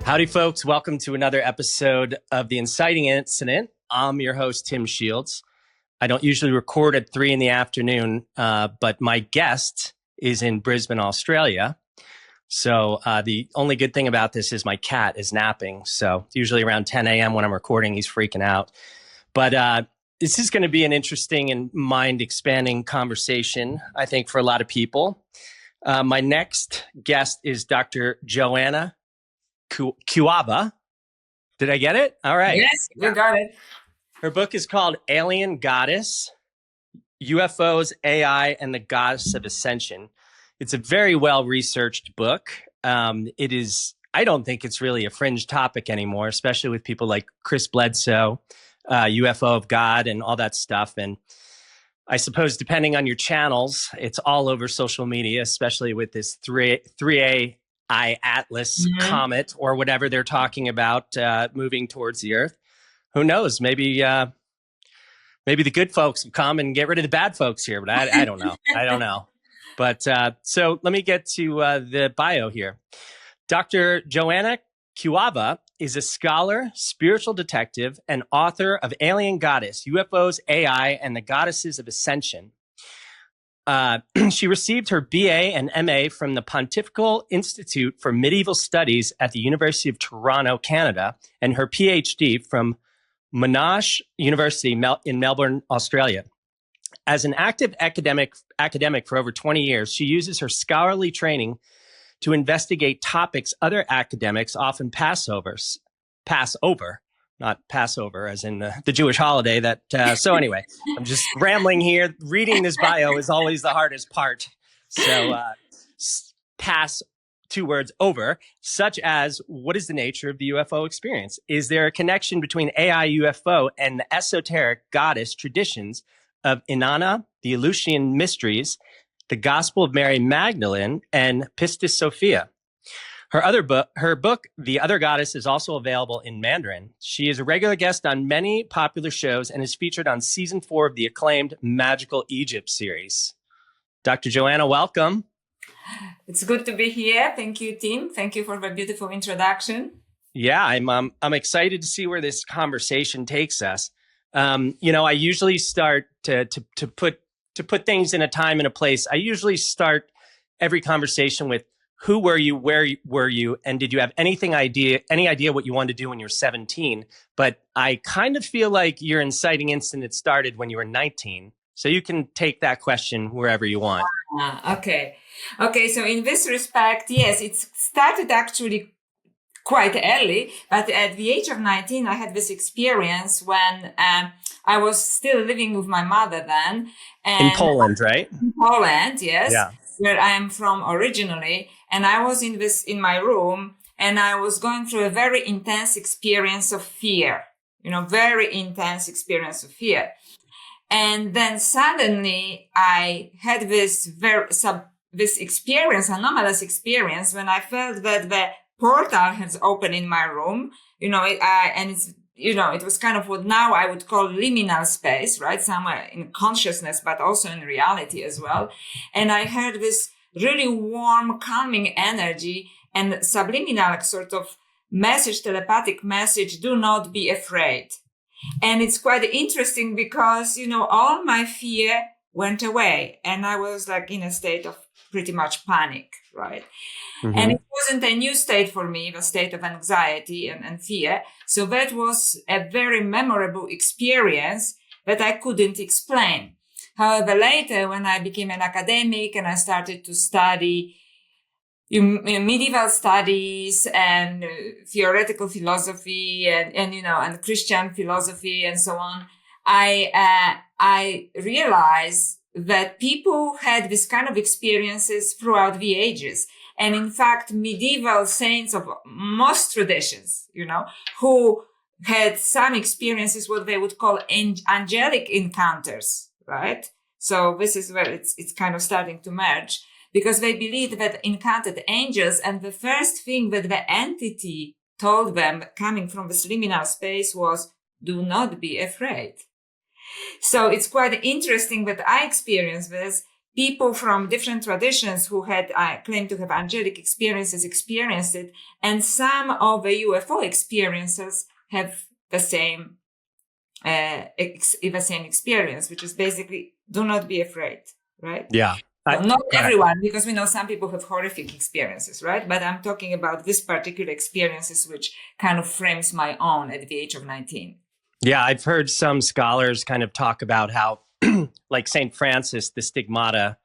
Howdy, folks. Welcome to another episode of The Inciting Incident. I'm your host, Tim Shields. I don't usually record at 3 p.m, but my guest is in Brisbane, Australia. So the only good thing about this is my cat is napping. So usually around 10 a.m. when I'm recording, he's freaking out. But this is going to be an interesting and mind-expanding conversation, I think, for a lot of people. My next guest is Dr. Joanna Kujawa. Did I get it? All right. Yes, you got it. Her book is called Alien Goddess, UFOs, AI, and the Goddess of Ascension. It's a very well-researched book. It is, I don't think it's really a fringe topic anymore, especially with people like Chris Bledsoe, UFO of God, and all that stuff. And I suppose depending on your channels, it's all over social media, especially with this 3A Atlas comet or whatever they're talking about moving towards the Earth. Who knows? Maybe the good folks will come and get rid of the bad folks here, but I don't know. I don't know. But so let me get to the bio here. Dr. Joanna Kujawa is a scholar, spiritual detective, and author of Alien Goddess, UFOs, AI, and the Goddesses of Ascension. She received her BA and MA from the Pontifical Institute for Medieval Studies at the University of Toronto, Canada, and her PhD from Monash University in Melbourne, Australia. As an active academic for over 20 years, she uses her scholarly training to investigate topics other academics often pass over, not Passover as in the Jewish holiday. So anyway, I'm just rambling here. Reading this bio is always the hardest part. So pass 2 words over, such as, what is the nature of the UFO experience? Is there a connection between AI, UFO, and the esoteric goddess traditions of Inanna, the Eleusinian mysteries, the Gospel of Mary Magdalene, and Pistis Sophia? Her book, The Other Goddess, is also available in Mandarin. She is a regular guest on many popular shows and is featured on season 4 of the acclaimed Magical Egypt series. Dr. Joanna, welcome. It's good to be here. Thank you, Tim. Thank you for the beautiful introduction. Yeah, I'm excited to see where this conversation takes us. I usually start to put things in a time and a place. I usually start every conversation with, who were you, where were you, and did you have any idea what you wanted to do when you were 17? But I kind of feel like your inciting incident started when you were 19. So you can take that question wherever you want. Okay. So in this respect, yes, it started actually quite early, but at the age of 19, I had this experience when I was still living with my mother then. And in Poland, right? In Poland, yes. Yeah. Where I am from originally. And I was in my room, and I was going through a very intense experience of fear, very intense experience of fear. And then suddenly I had this experience, anomalous experience, when I felt that the portal has opened in my room, it was kind of what now I would call liminal space, right? Somewhere in consciousness, but also in reality as well. And I heard this really warm, calming energy and subliminal sort of message, telepathic message, do not be afraid. And it's quite interesting because, all my fear went away, and I was like in a state of pretty much panic, right? Mm-hmm. And it wasn't a new state for me, the state of anxiety and fear. So that was a very memorable experience that I couldn't explain. However, later when I became an academic and I started to study medieval studies and theoretical philosophy and Christian philosophy and so on, I realized that people had this kind of experiences throughout the ages. And in fact, medieval saints of most traditions, who had some experiences, what they would call angelic encounters, right? So this is where it's kind of starting to merge, because they believed that encountered angels, and the first thing that the entity told them coming from the liminal space was, do not be afraid. So it's quite interesting that I experienced this. people from different traditions who had claimed to have angelic experiences experienced it, and some of the UFO experiencers have the same experience, which is basically do not be afraid, right? Yeah. So not everyone, because we know some people have horrific experiences, right? But I'm talking about this particular experiences, which kind of frames my own at the age of 19. Yeah, I've heard some scholars kind of talk about how, like St. Francis, the stigmata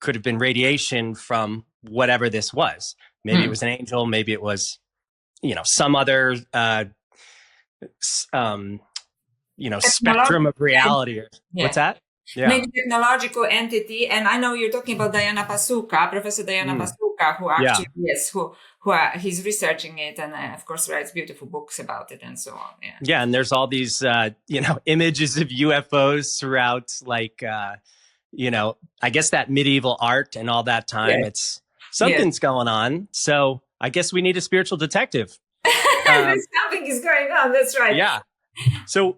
could have been radiation from whatever this was. Maybe it was an angel, maybe it was, some other, spectrum of reality. What's that? Yeah. Maybe technological entity. And I know you're talking about Diana Pasuka, Professor Diana Pasuka, who actually, he's researching it and of course writes beautiful books about it and so on. Yeah. Yeah. And there's all these, images of UFOs throughout, like, I guess that medieval art and all that time. Yeah. It's something's going on. So I guess we need a spiritual detective. Something is going on. That's right. Yeah. So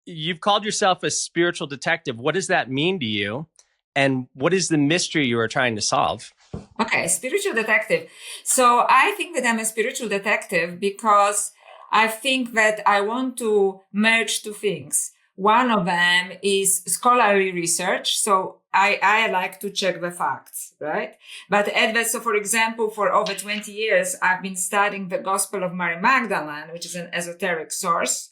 you've called yourself a spiritual detective. What does that mean to you? And what is the mystery you are trying to solve? Okay, spiritual detective. So I think that I'm a spiritual detective because I think that I want to merge two things. One of them is scholarly research. So I like to check the facts, right? But so for example, for over 20 years, I've been studying the Gospel of Mary Magdalene, which is an esoteric source.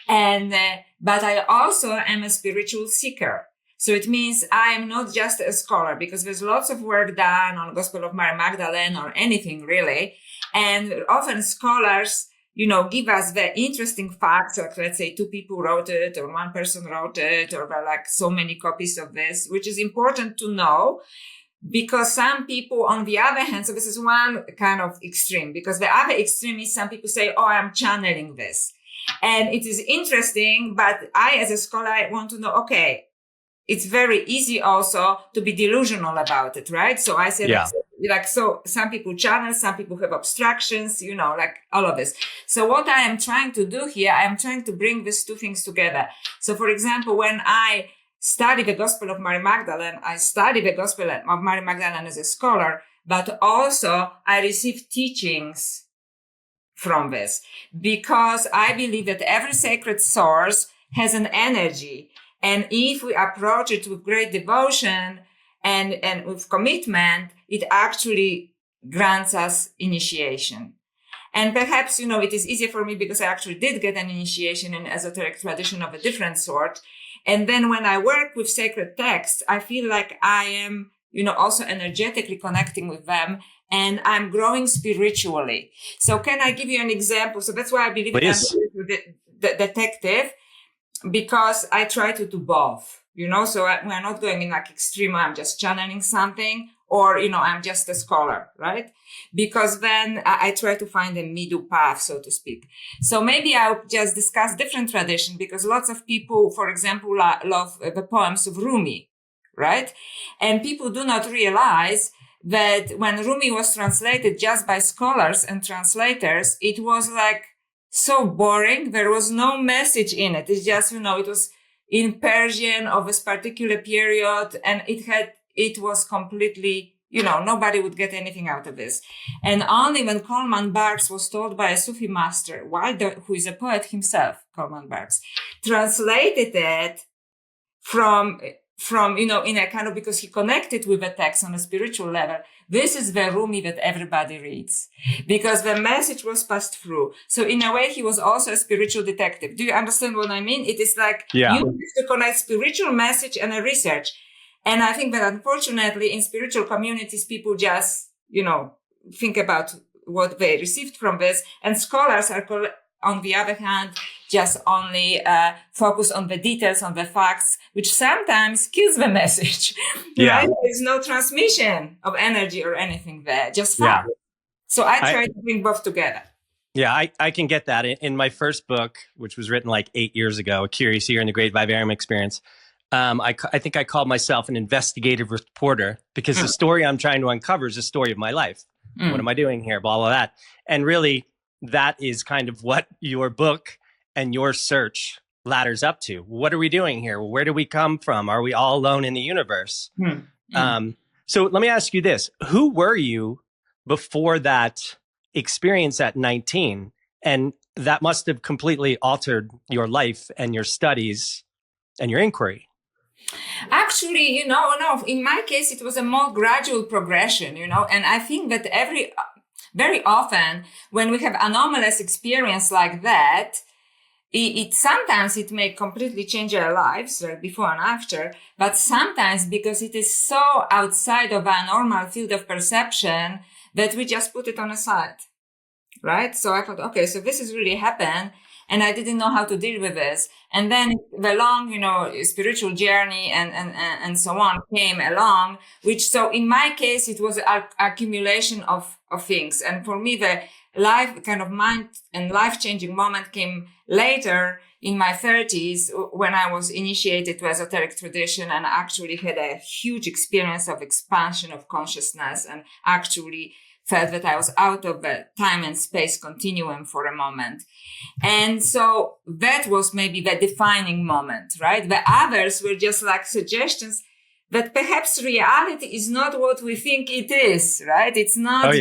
And, but I also am a spiritual seeker. So it means I am not just a scholar, because there's lots of work done on Gospel of Mary Magdalene or anything really. And often scholars, give us the interesting facts, like let's say 2 people wrote it or 1 person wrote it, or like so many copies of this, which is important to know. Because some people, on the other hand, so this is one kind of extreme, because the other extreme is some people say, oh, I'm channeling this. And it is interesting, but I, as a scholar, want to know, okay, it's very easy also to be delusional about it, right? So I said, so some people channel, some people have obstructions, like all of this. So what I am trying to do here, I am trying to bring these 2 things together. So for example, when I study the Gospel of Mary Magdalene, I study the Gospel of Mary Magdalene as a scholar, but also I receive teachings from this, because I believe that every sacred source has an energy. And if we approach it with great devotion and with commitment, it actually grants us initiation. And perhaps, it is easier for me because I actually did get an initiation in esoteric tradition of a different sort. And then when I work with sacred texts, I feel like I am, also energetically connecting with them. And I'm growing spiritually. So can I give you an example? So that's why I believe I'm the detective, because I try to do both, so we're not going in like extreme, I'm just channeling something, or, I'm just a scholar, right? Because then I try to find a middle path, so to speak. So maybe I'll just discuss different traditions, because lots of people, for example, love the poems of Rumi, right? And people do not realize that when Rumi was translated just by scholars and translators, it was like so boring. There was no message in it. It's just, it was in Persian of this particular period, and it was completely, nobody would get anything out of this. And only when Coleman Barks was told by a Sufi master, who is a poet himself, Coleman Barks, translated it from, in a kind of, because he connected with the text on a spiritual level. This is the Rumi that everybody reads, because the message was passed through. So in a way, he was also a spiritual detective. Do you understand what I mean? It is like you have to connect spiritual message and a research. And I think that unfortunately in spiritual communities, people just, think about what they received from this. And scholars are, on the other hand, just only focus on the details, on the facts, which sometimes kills the message. Right? There's no transmission of energy or anything there, just facts. So I try to bring both together. Yeah, I can get that. In my first book, which was written like 8 years ago, A Curious Year in the Great Vivarium Experience, I think I called myself an investigative reporter, because the story I'm trying to uncover is a story of my life. What am I doing here? Blah, blah, that. And really, that is kind of what your book and your search ladders up to. What are we doing here? Where do we come from? Are we all alone in the universe? Mm. So let me ask you this. Who were you before that experience at 19? And that must have completely altered your life and your studies and your inquiry. Actually, no, in my case, it was a more gradual progression, and I think that very often when we have anomalous experience like that, it sometimes it may completely change our lives, right, before and after, but sometimes because it is so outside of our normal field of perception that we just put it on a side, right? So I thought, okay, so this has really happened, and I didn't know how to deal with this. And then the long, spiritual journey and so on came along, which, so in my case, it was an accumulation of things. And for me, the life kind of mind and life-changing moment came later in my 30s when I was initiated to esoteric tradition and actually had a huge experience of expansion of consciousness and actually felt that I was out of the time and space continuum for a moment. And so that was maybe the defining moment, right? The others were just like suggestions that perhaps reality is not what we think it is, right? It's not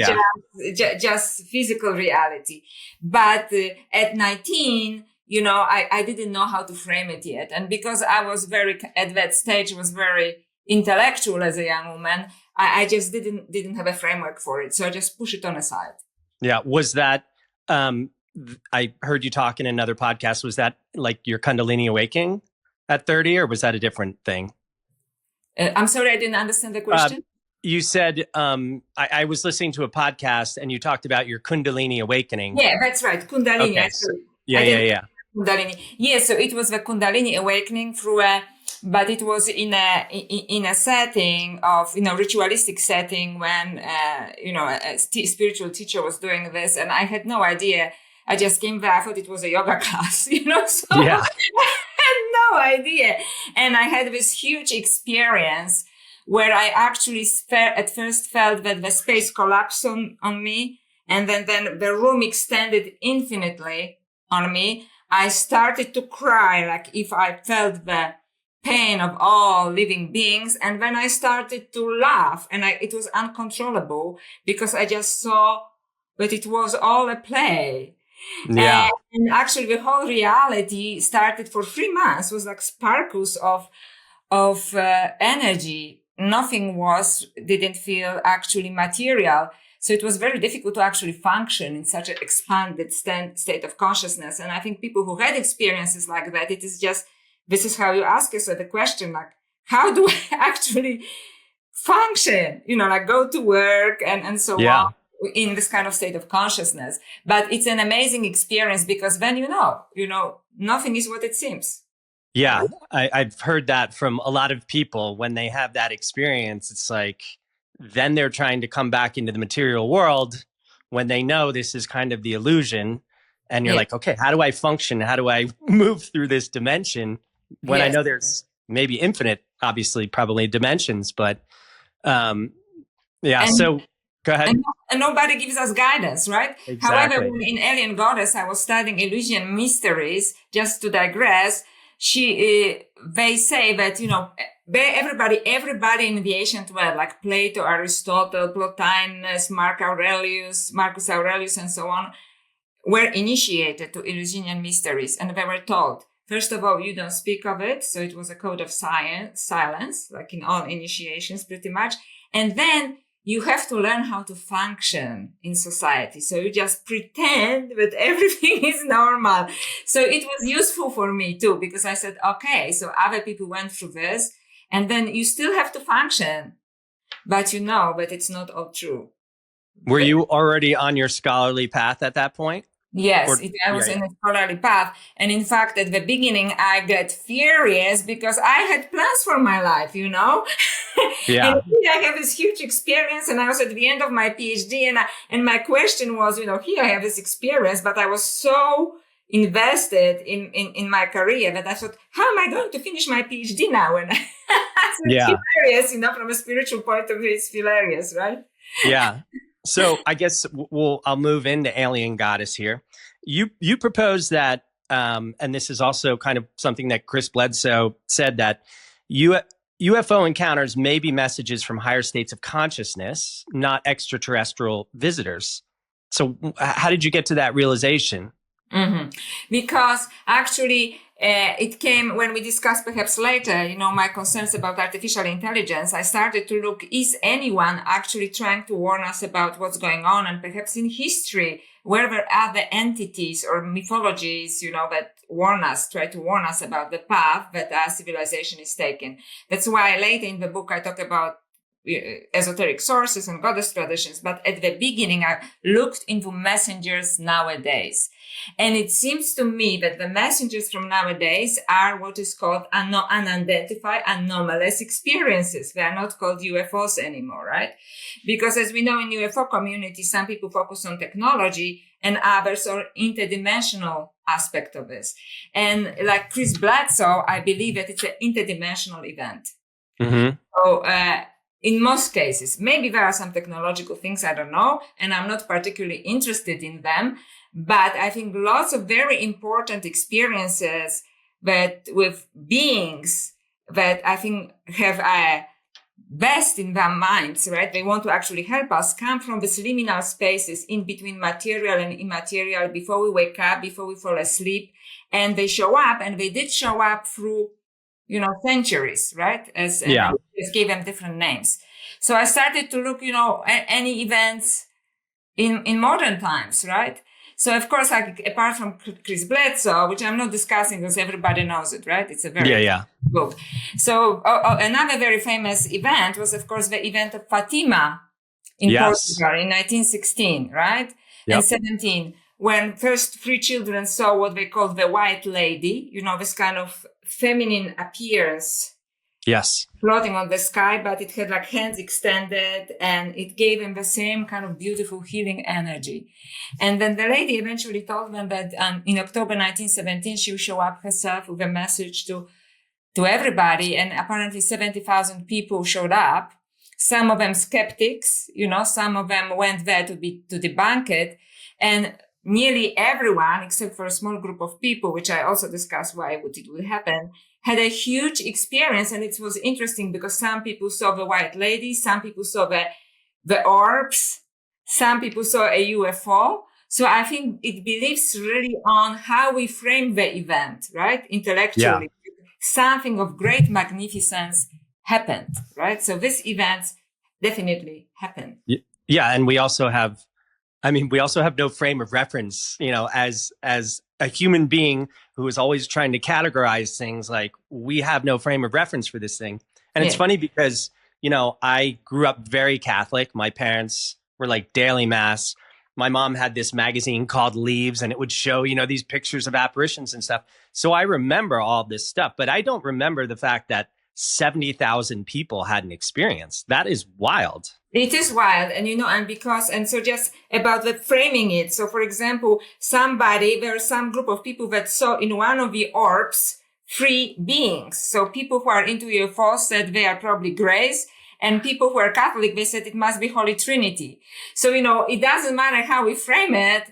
just physical reality. But at 19, I didn't know how to frame it yet. And because I was at that stage, was very intellectual as a young woman, I just didn't have a framework for it. So I just push it on aside. Yeah. Was that, I heard you talk in another podcast. Was that like your Kundalini awakening at 30, or was that a different thing? I'm sorry, I didn't understand the question. You said, I was listening to a podcast and you talked about your Kundalini awakening. Yeah, that's right. Kundalini. Okay. Yeah. Kundalini. Yeah, so it was the Kundalini awakening but it was in a setting of, ritualistic setting when, a spiritual teacher was doing this, and I had no idea. I just came there. I thought it was a yoga class, so yeah. I had no idea. And I had this huge experience where I actually at first felt that the space collapsed on me, and then the room extended infinitely on me. I started to cry, like if I felt the pain of all living beings. And then I started to laugh, and it was uncontrollable because I just saw that it was all a play. Yeah. And actually the whole reality started for 3 months, was like sparkles of energy. Nothing didn't feel actually material. So it was very difficult to actually function in such an expanded state of consciousness. And I think people who had experiences like that, it is just, this is how you ask yourself the question, like, how do I actually function? Like go to work and so on in this kind of state of consciousness. But it's an amazing experience because then nothing is what it seems. Yeah, I've heard that from a lot of people. When they have that experience, it's like, then they're trying to come back into the material world when they know this is kind of the illusion. And you're like, okay, how do I function? How do I move through this dimension when I know there's maybe infinite, obviously, probably dimensions, but so go ahead. And nobody gives us guidance, right? Exactly. However, in Alien Goddess, I was studying Eleusinian mysteries, just to digress. They say that, everybody in the ancient world, like Plato, Aristotle, Plotinus, Marcus Aurelius, and so on, were initiated to Eleusinian mysteries. And they were told, first of all, you don't speak of it. So it was a code of silence, like in all initiations, pretty much. And then you have to learn how to function in society. So you just pretend that everything is normal. So it was useful for me too, because I said, okay, so other people went through this, and then you still have to function, but but it's not all true. Were you already on your scholarly path at that point? Yes, I was in a scholarly path. And in fact, at the beginning, I got furious because I had plans for my life, Yeah. And I have this huge experience, and I was at the end of my PhD, and my question was, here I have this experience, but I was so invested in my career that I thought, how am I going to finish my PhD now? And it's hilarious, from a spiritual point of view, it's hilarious, right? Yeah. So I guess I'll move into Alien Goddess here. You propose that, and this is also kind of something that Chris Bledsoe said, that UFO encounters may be messages from higher states of consciousness, not extraterrestrial visitors. So, how did you get to that realization? Mm-hmm. Because actually, it came when we discussed perhaps later, my concerns about artificial intelligence. I started to look, is anyone actually trying to warn us about what's going on? And perhaps in history, where were other entities or mythologies, that try to warn us about the path that our civilization is taking. That's why later in the book, I talk about esoteric sources and goddess traditions. But at the beginning, I looked into messengers nowadays. And it seems to me that the messengers from nowadays are what is called unidentified anomalous experiences. They are not called UFOs anymore, right? Because as we know in UFO community, some people focus on technology and others are interdimensional aspect of this. And like Chris Bledsoe, I believe that it's an interdimensional event. Mm-hmm. So, in most cases, maybe there are some technological things, I don't know, and I'm not particularly interested in them. But I think lots of very important experiences that with beings that I think have a best in their minds, right? They want to actually help us come from these liminal spaces in between material and immaterial before we wake up, before we fall asleep. And they show up, and they did show up through, centuries, right? And just gave them different names. So I started to look, any events in modern times, right? So, of course, apart from Chris Bledsoe, which I'm not discussing because everybody knows it, right? It's a very book. So another very famous event was, of course, the event of Fatima in Portugal in 1916, right? Yep. And 17, when first 3 children saw what they called the White Lady, this kind of feminine appearance. Yes. Floating on the sky, but it had like hands extended and it gave him the same kind of beautiful healing energy. And then the lady eventually told them that in October 1917, she would show up herself with a message to everybody. And apparently 70,000 people showed up. Some of them skeptics, some of them went there to debunk it. And nearly everyone, except for a small group of people, which I also discussed why it would happen, had a huge experience. And it was interesting because some people saw the White Lady, some people saw the orbs, some people saw a UFO. So I think it believes really on how we frame the event, right? Intellectually. Yeah. Something of great magnificence happened, right? So this event definitely happened. Yeah. And we also have no frame of reference, as a human being who is always trying to categorize things. Like, we have no frame of reference for this thing. And it's funny because, I grew up very Catholic. My parents were like daily mass. My mom had this magazine called Leaves, and it would show, these pictures of apparitions and stuff. So I remember all this stuff, but I don't remember the fact that 70,000 people had an experience. That is wild. It is wild. And so just about the framing it. So for example, there was some group of people that saw in one of the orbs 3 beings. So people who are into UFOs said they are probably grays. And people who are Catholic, they said it must be Holy Trinity. So, it doesn't matter how we frame it.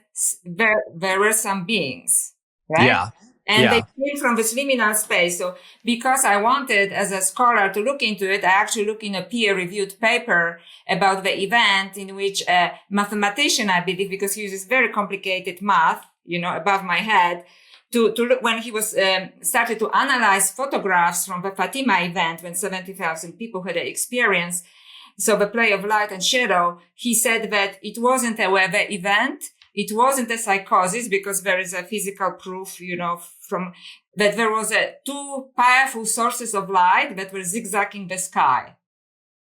There were some beings, right? Yeah. And they came from this liminal space. So because I wanted as a scholar to look into it, I actually looked in a peer-reviewed paper about the event in which a mathematician, I believe, because he uses very complicated math, above my head, to look when he was started to analyze photographs from the Fatima event when 70,000 people had an experience. So the play of light and shadow, he said that it wasn't a weather event. It wasn't a psychosis because there is a physical proof, from that there was 2 powerful sources of light that were zigzagging the sky.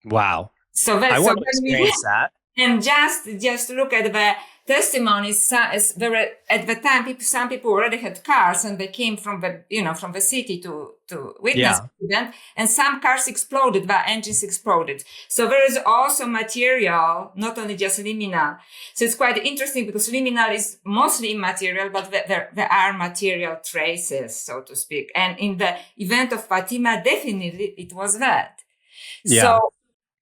Wow. So that's I want to experience that. And just look at the testimonies. There were at the time some people already had cars and they came from the city to witness the event. And some cars exploded, the engines exploded. So there is also material, not only just liminal. So it's quite interesting because liminal is mostly immaterial, but there are material traces, so to speak. And in the event of Fatima, definitely it was that. Yeah. So,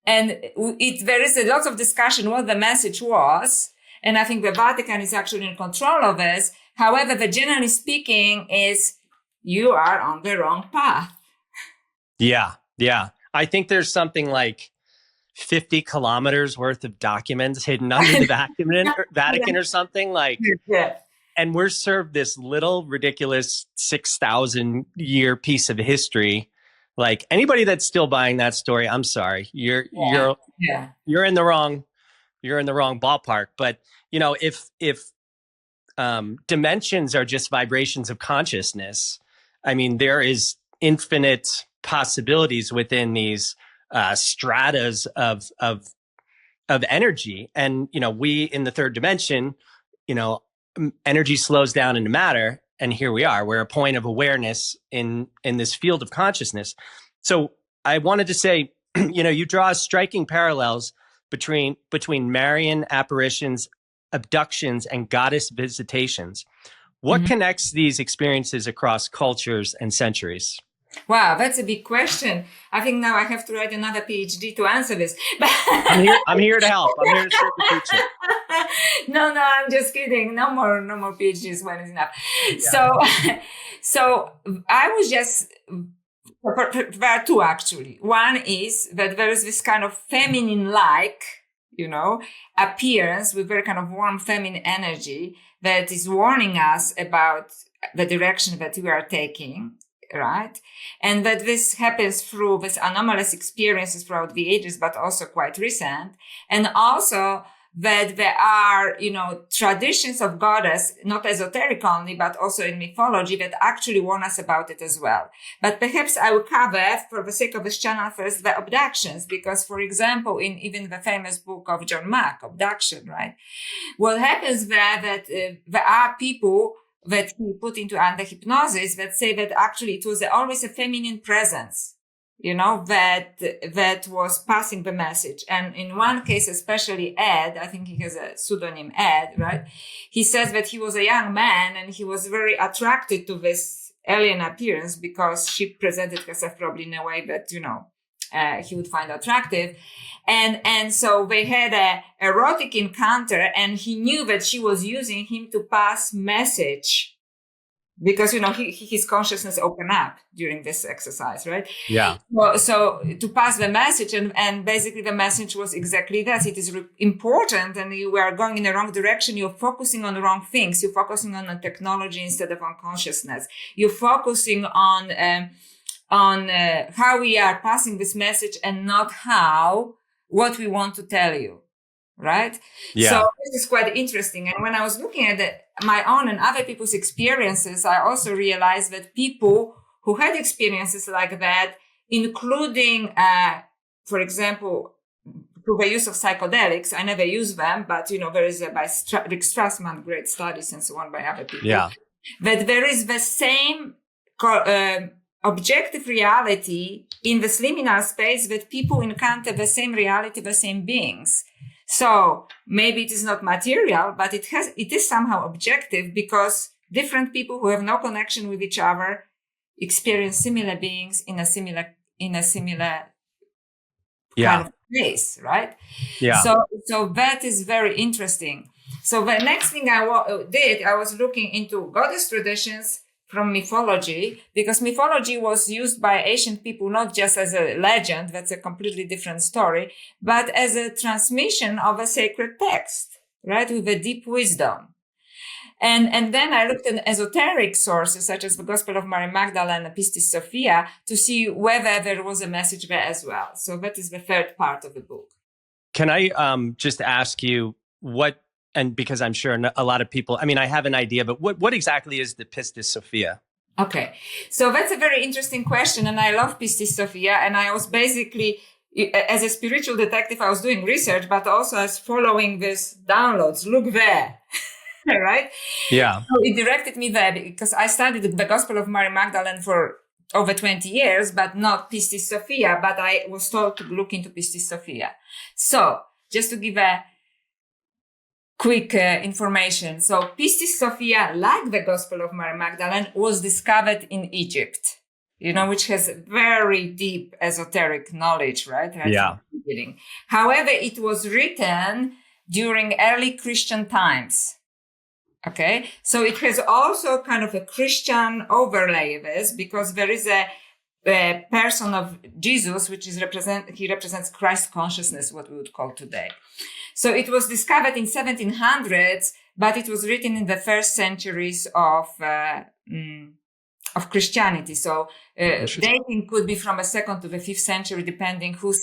and there is a lot of discussion what the message was. And I think the Vatican is actually in control of this. However, the generally speaking is you are on the wrong path. Yeah. Yeah. I think there's something like 50 kilometers worth of documents hidden under the Vatican or something like, Yeah. and we're served this little ridiculous 6,000 year piece of history. Like anybody that's still buying that story, I'm sorry, Yeah. you're in the wrong, you're in the wrong ballpark. But you know, if dimensions are just vibrations of consciousness, I mean, there is infinite possibilities within these stratas of energy. And you know, we in the third dimension, you know, energy slows down into matter, and here we are. We're a point of awareness in this field of consciousness. So I wanted to say, you know, you draw striking parallels between Marian apparitions, abductions, and goddess visitations. What Mhm. connects these experiences across cultures and centuries? Wow, that's a big question. I think now I have to write another PhD to answer this. I'm here to help. I'm here to serve the teacher. No, I'm just kidding. No more PhDs when it's enough. Yeah. So I was just, there are two actually. One is that there is this kind of feminine-like, you know, appearance with very kind of warm feminine energy that is warning us about the direction that we are taking. Right. And that this happens through these anomalous experiences throughout the ages, but also quite recent. And also that there are, you know, traditions of goddess, not esoteric only, but also in mythology that actually warn us about it as well. But perhaps I will cover, for the sake of this channel, first the abductions, because, for example, in even the famous book of John Mack, Abduction, right? What happens there that there are people that he put into under hypnosis that say that actually it was always a feminine presence, you know, that was passing the message. And in one case, especially Ed, I think he has a pseudonym Ed, right? He says that he was a young man and he was very attracted to this alien appearance because she presented herself probably in a way that, you know, he would find attractive. And so they had a erotic encounter and he knew that she was using him to pass message because, you know, his consciousness opened up during this exercise, right? Yeah. So to pass the message and basically the message was exactly that. It is important and you are going in the wrong direction. You're focusing on the wrong things. You're focusing on the technology instead of on consciousness. You're focusing on how we are passing this message and not what we want to tell you, right? Yeah. So this is quite interesting. And when I was looking at my own and other people's experiences, I also realized that people who had experiences like that, including, for example, through the use of psychedelics, I never use them, but, you know, there is by Rick Strassman, great studies and so on by other people, that there is the same objective reality in this liminal space that people encounter the same reality, the same beings. So maybe it is not material, but it is somehow objective because different people who have no connection with each other experience similar beings in a similar kind of place, right? Yeah. So that is very interesting. So the next thing I was looking into goddess traditions from mythology, because mythology was used by ancient people not just as a legend, that's a completely different story, but as a transmission of a sacred text, right, with a deep wisdom. And then I looked at esoteric sources such as the Gospel of Mary Magdalene and Pistis Sophia to see whether there was a message there as well. So that is the third part of the book. Can I just ask you what? And because I'm sure a lot of people, I mean, I have an idea, but what exactly is the Pistis Sophia? Okay. So that's a very interesting question. And I love Pistis Sophia. And I was basically, as a spiritual detective, I was doing research, but also as following these downloads. Look there. Right? Yeah. So it directed me there because I studied the Gospel of Mary Magdalene for over 20 years, but not Pistis Sophia. But I was told to look into Pistis Sophia. So just to give a quick information. So Pistis Sophia, like the Gospel of Mary Magdalene, was discovered in Egypt, you know, which has very deep esoteric knowledge, right? Yeah. However, it was written during early Christian times. Okay. So it has also kind of a Christian overlay of this because there is a person of Jesus, which is he represents Christ consciousness, what we would call today. So it was discovered in 1700s, but it was written in the first centuries of Christianity. So dating could be from the 2nd to the 5th century, depending who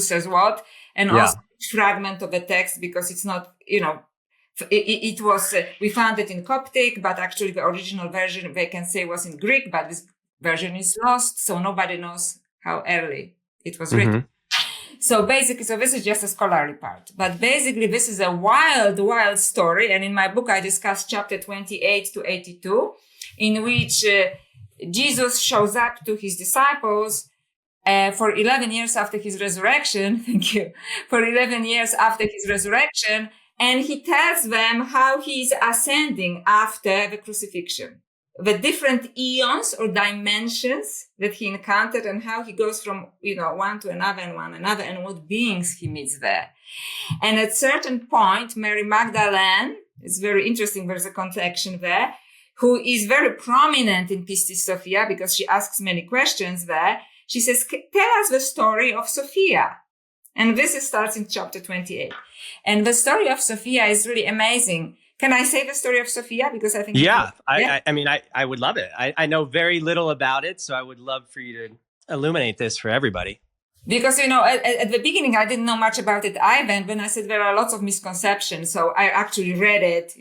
says what, and also fragment of the text, because it's not, it was, we found it in Coptic, but actually the original version, they can say, was in Greek, but this version is lost. So nobody knows how early it was written. So basically, this is just a scholarly part, but basically this is a wild, wild story. And in my book, I discuss chapter 28 to 82, in which Jesus shows up to his disciples for 11 years after his resurrection. Thank you. For 11 years after his resurrection. And he tells them how he is ascending after the crucifixion, the different eons or dimensions that he encountered, and how he goes from, one to another and one another, and what beings he meets there. And at certain point, Mary Magdalene, it's very interesting, there's a connection there, who is very prominent in Pistis Sophia because she asks many questions there. She says, tell us the story of Sophia. And this starts in chapter 28. And the story of Sophia is really amazing. Can I say the story of Sophia? Because I think... I would love it. I know very little about it, so I would love for you to illuminate this for everybody. Because, at the beginning, I didn't know much about it either. And when I said there are lots of misconceptions, so I actually read it,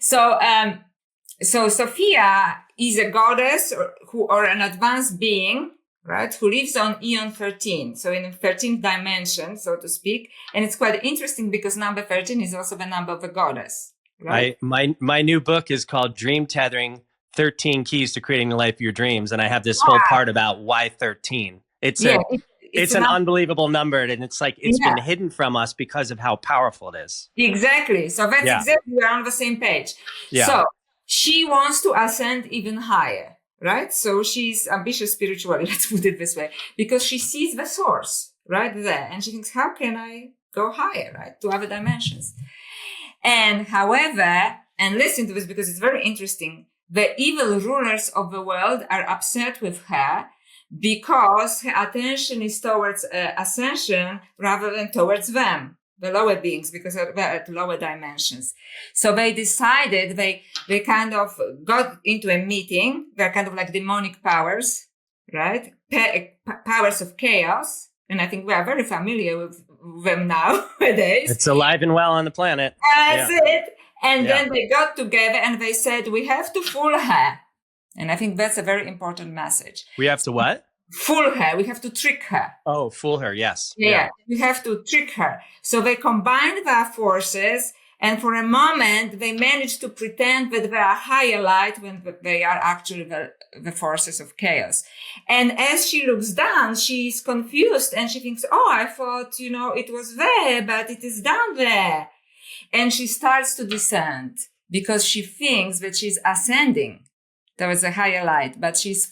so Sophia is a goddess or an advanced being, right, who lives on Eon 13, so in the 13th dimension, so to speak. And it's quite interesting because number 13 is also the number of the goddess, right? My new book is called Dream Tethering, 13 Keys to Creating the Life of Your Dreams. And I have this whole part about why 13. It's an unbelievable number, and it's like it's been hidden from us because of how powerful it is. Exactly. So that's exactly, we're on the same page. Yeah. So she wants to ascend even higher. Right? So she's ambitious spiritually, let's put it this way, because she sees the source right there. And she thinks, how can I go higher, right? To other dimensions. And however, and listen to this because it's very interesting, the evil rulers of the world are upset with her because her attention is towards ascension rather than towards them, the lower beings, because they're at lower dimensions. So they decided, they kind of got into a meeting. They're kind of like demonic powers, right? Powers of chaos. And I think we are very familiar with them nowadays. It's alive and well on the planet. That's it. And then they got together and they said, we have to fool her. And I think that's a very important message. We have to what? Fool her. We have to trick her. Oh, fool her. Yes. Yeah. We have to trick her. So they combined their forces, and for a moment they managed to pretend that they are higher light when they are actually the forces of chaos. And as she looks down, she is confused and she thinks, oh, I thought, it was there, but it is down there. And she starts to descend because she thinks that she's ascending towards a higher light, but she's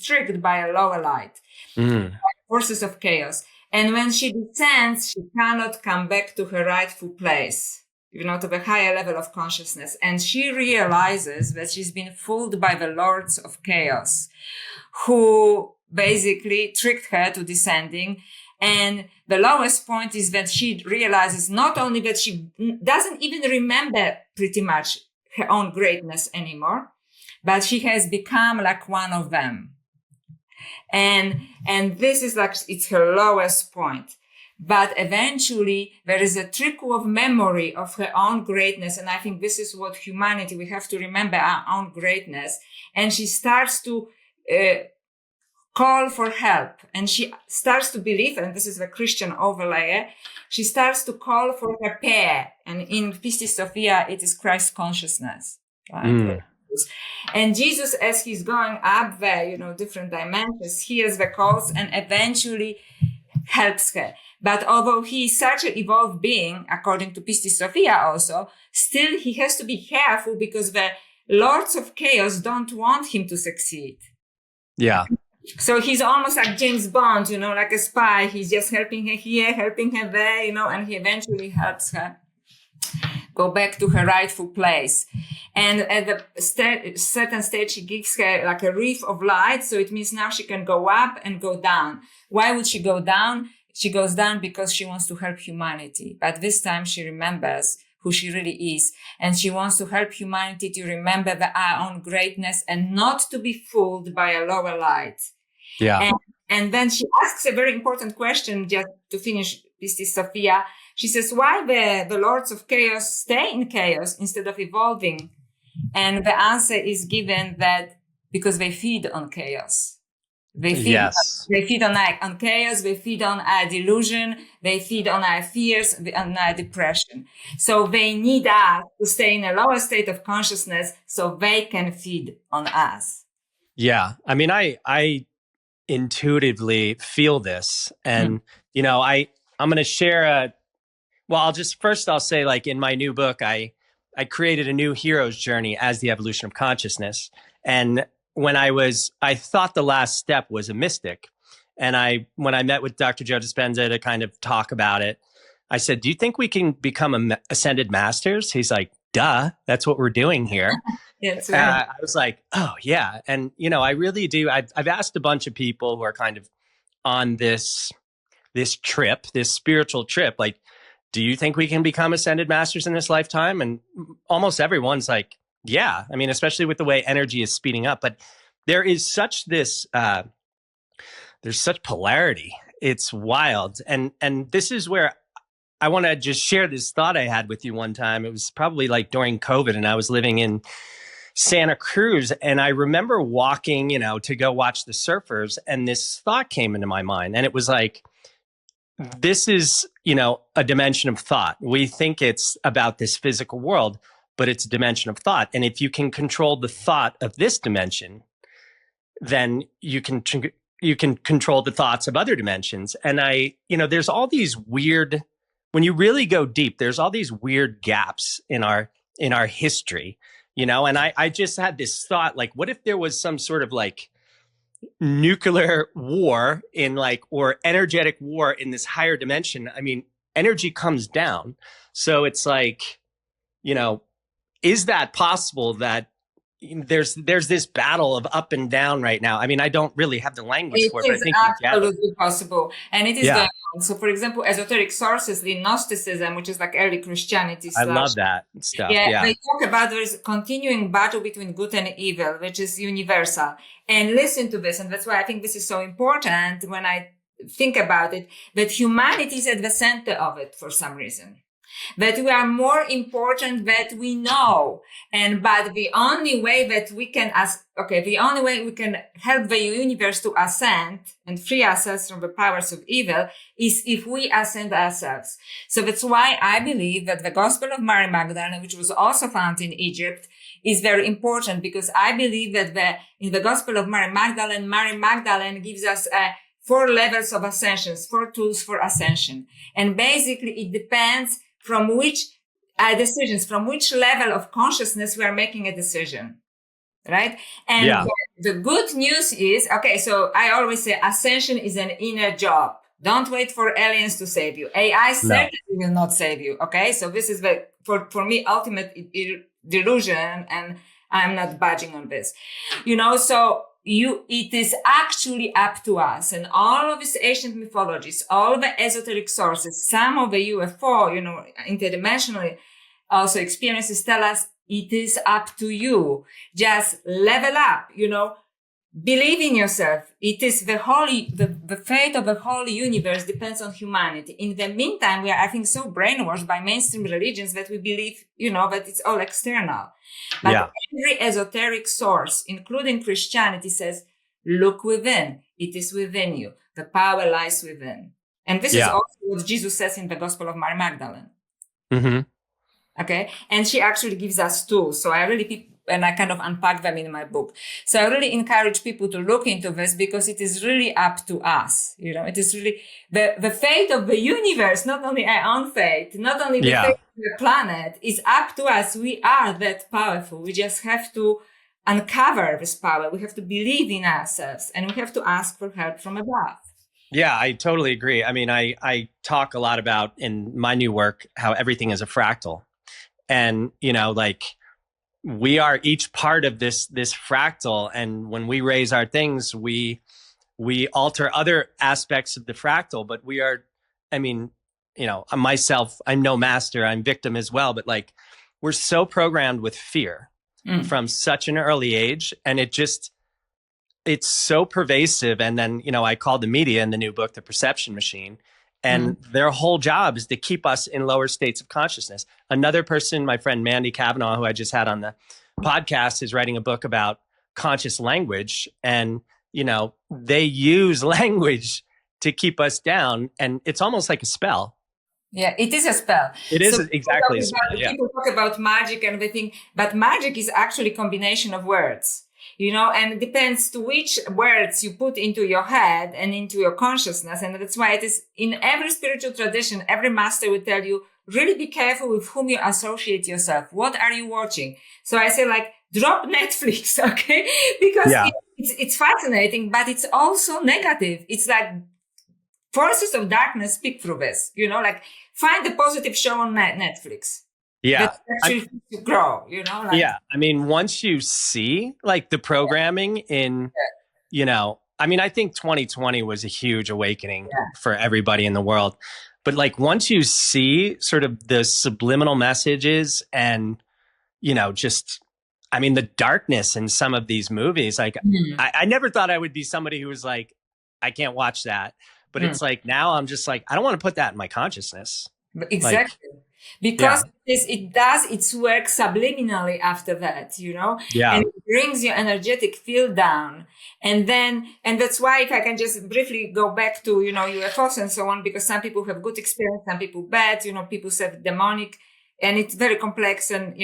tricked by a lower light, by forces of chaos. And when she descends, she cannot come back to her rightful place, to the higher level of consciousness. And she realizes that she's been fooled by the lords of chaos, who basically tricked her to descending. And the lowest point is that she realizes not only that she doesn't even remember pretty much her own greatness anymore, but she has become like one of them. And this is like, it's her lowest point. But eventually there is a trickle of memory of her own greatness. And I think this is what humanity, we have to remember our own greatness. And she starts to call for help. And she starts to believe, and this is the Christian overlay, she starts to call for her pair. And in Pistis Sophia, it is Christ consciousness. Right? And Jesus, as he's going up there, different dimensions, hears the calls and eventually helps her. But although he is such an evolved being, according to Pistis Sophia also, still he has to be careful because the lords of chaos don't want him to succeed. Yeah. So he's almost like James Bond, like a spy. He's just helping her here, helping her there, and he eventually helps her go back to her rightful place. And at the certain stage, she gives her like a reef of light. So it means now she can go up and go down. Why would she go down? She goes down because she wants to help humanity. But this time she remembers who she really is. And she wants to help humanity to remember our own greatness and not to be fooled by a lower light. Yeah. And then she asks a very important question, just to finish. This is Sophia. She says, why the lords of chaos stay in chaos instead of evolving? And the answer is given that because they feed on chaos. They feed on chaos. They feed on our delusion. They feed on our fears, on our depression. So they need us to stay in a lower state of consciousness so they can feed on us. Yeah. I mean, I intuitively feel this. And, you know, I'm going to share I'll say, like, in my new book, I created a new hero's journey as the evolution of consciousness. And when I thought the last step was a mystic. And when I met with Dr. Joe Dispenza to kind of talk about it, I said, do you think we can become ascended masters? He's like, duh, that's what we're doing here. Yes, right. I was like, oh yeah. And, you know, I really do. I've asked a bunch of people who are kind of on this trip, this spiritual trip, like, do you think we can become ascended masters in this lifetime? And almost everyone's like, yeah. I mean, especially with the way energy is speeding up, but there is such there's such polarity. It's wild. And this is where I want to just share this thought I had with you one time. It was probably like during COVID, and I was living in Santa Cruz, and I remember walking, you know, to go watch the surfers, and this thought came into my mind, and it was like, this is, you know, a dimension of thought. We think it's about this physical world, but it's a dimension of thought. And if you can control the thought of this dimension, then you can control the thoughts of other dimensions. And there's all these weird, when you really go deep, there's all these weird gaps in our history, you know. And I just had this thought, like, what if there was some sort of like nuclear war or energetic war in this higher dimension? I mean, energy comes down. So it's like, you know, is that possible that there's this battle of up and down right now? I mean, I don't really have the language for it, but I think it's absolutely possible. And it is going on. So, for example, esoteric sources, the Gnosticism, which is like early Christianity. I love that stuff. Yeah, they talk about there is a continuing battle between good and evil, which is universal. And listen to this. And that's why I think this is so important when I think about it, that humanity is at the center of it for some reason. That we are more important than we know. But the only way that we can help the universe to ascend and free ourselves from the powers of evil is if we ascend ourselves. So that's why I believe that the Gospel of Mary Magdalene, which was also found in Egypt, is very important, because I believe that in the Gospel of Mary Magdalene gives us 4 levels of ascensions, 4 tools for ascension. And basically it depends from which level of consciousness we are making a decision, right? And the good news is, so I always say ascension is an inner job. Don't wait for aliens to save you. AI certainly will not save you, okay? So this is for me, ultimate delusion, and I'm not budging on this. You know, so it is actually up to us. And all of these ancient mythologies, all the esoteric sources, some of the UFO, you know, interdimensional also experiences tell us it is up to you. Just level up, you know, believe in yourself. It is the fate of the whole universe depends on humanity. In the meantime, we are, I think, so brainwashed by mainstream religions that we believe, you know, that it's all external. But every esoteric source, including Christianity, says, look within. It is within you. The power lies within. And this is also what Jesus says in the Gospel of Mary Magdalene. Mm-hmm. Okay. And she actually gives us tools. So and I kind of unpack them in my book. So I really encourage people to look into this, because it is really up to us. You know, it is really the fate of the universe, not only our own fate, not only the fate of the planet, is up to us. We are that powerful. We just have to uncover this power. We have to believe in ourselves, and we have to ask for help from above. Yeah, I totally agree. I mean, I talk a lot about in my new work how everything is a fractal. And, you know, like, we are each part of this fractal, and when we raise our things, we alter other aspects of the fractal. But we are, I mean, myself, I'm no master, I'm victim as well, but like, we're so programmed with fear from such an early age, and it's so pervasive. And then, I call the media in the new book the perception machine, and their whole job is to keep us in lower states of consciousness. Another person, my friend Mandy Kavanaugh, who I just had on the podcast, is writing a book about conscious language, and they use language to keep us down, and it's almost like a spell. Yeah, it is a spell. It is exactly a spell. People talk about magic and everything, but magic is actually a combination of words, and it depends to which words you put into your head and into your consciousness. And that's why it is in every spiritual tradition, every master will tell you, really be careful with whom you associate yourself. What are you watching? So I say, like, drop Netflix, okay? Because it's fascinating, but it's also negative. It's like forces of darkness speak through this, like, find the positive show on Netflix. Yeah. That actually to grow, I mean, once you see like the programming in, I think 2020 was a huge awakening for everybody in the world. But like, once you see sort of the subliminal messages and, the darkness in some of these movies, like I never thought I would be somebody who was like, I can't watch that. But it's like, now I'm just like, I don't want to put that in my consciousness. Exactly. Because it does its work subliminally after that, and it brings your energetic field down. And that's why, if I can just briefly go back to, UFOs and so on, because some people have good experience, some people bad, people say demonic, and it's very complex and,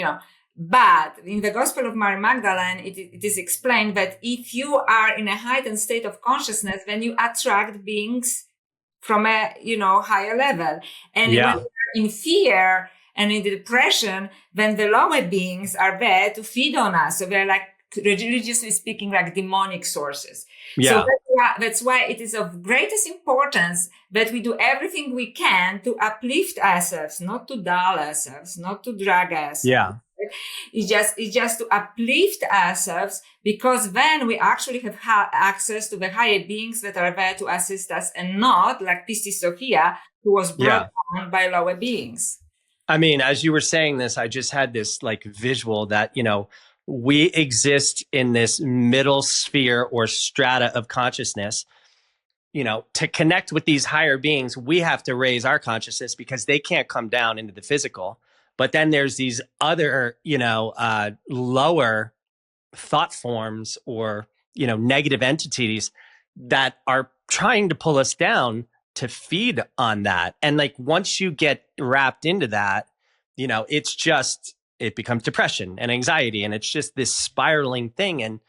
but in the Gospel of Mary Magdalene, it is explained that if you are in a heightened state of consciousness, then you attract beings from a, higher level. And when you're in fear and in depression, then the lower beings are there to feed on us. So they're like, religiously speaking, like demonic sources. So that's why it is of greatest importance that we do everything we can to uplift ourselves, not to dull ourselves, not to drag ourselves. Yeah. It's just to uplift ourselves, because then we actually have access to the higher beings that are there to assist us, and not like Pistis Sophia, who was brought down by lower beings. I mean, as you were saying this, I just had this like visual that, we exist in this middle sphere or strata of consciousness. To connect with these higher beings, we have to raise our consciousness because they can't come down into the physical. But then there's these other, lower thought forms or, negative entities that are trying to pull us down to feed on that. And like, once you get wrapped into that, it becomes depression and anxiety, and it's just this spiraling thing. And,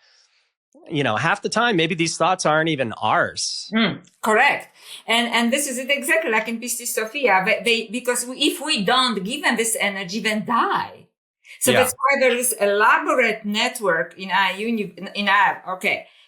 half the time, maybe these thoughts aren't even ours. Correct. And this is it exactly like in Pistis Sophia, because if we don't give them this energy, then die. So that's why there is elaborate network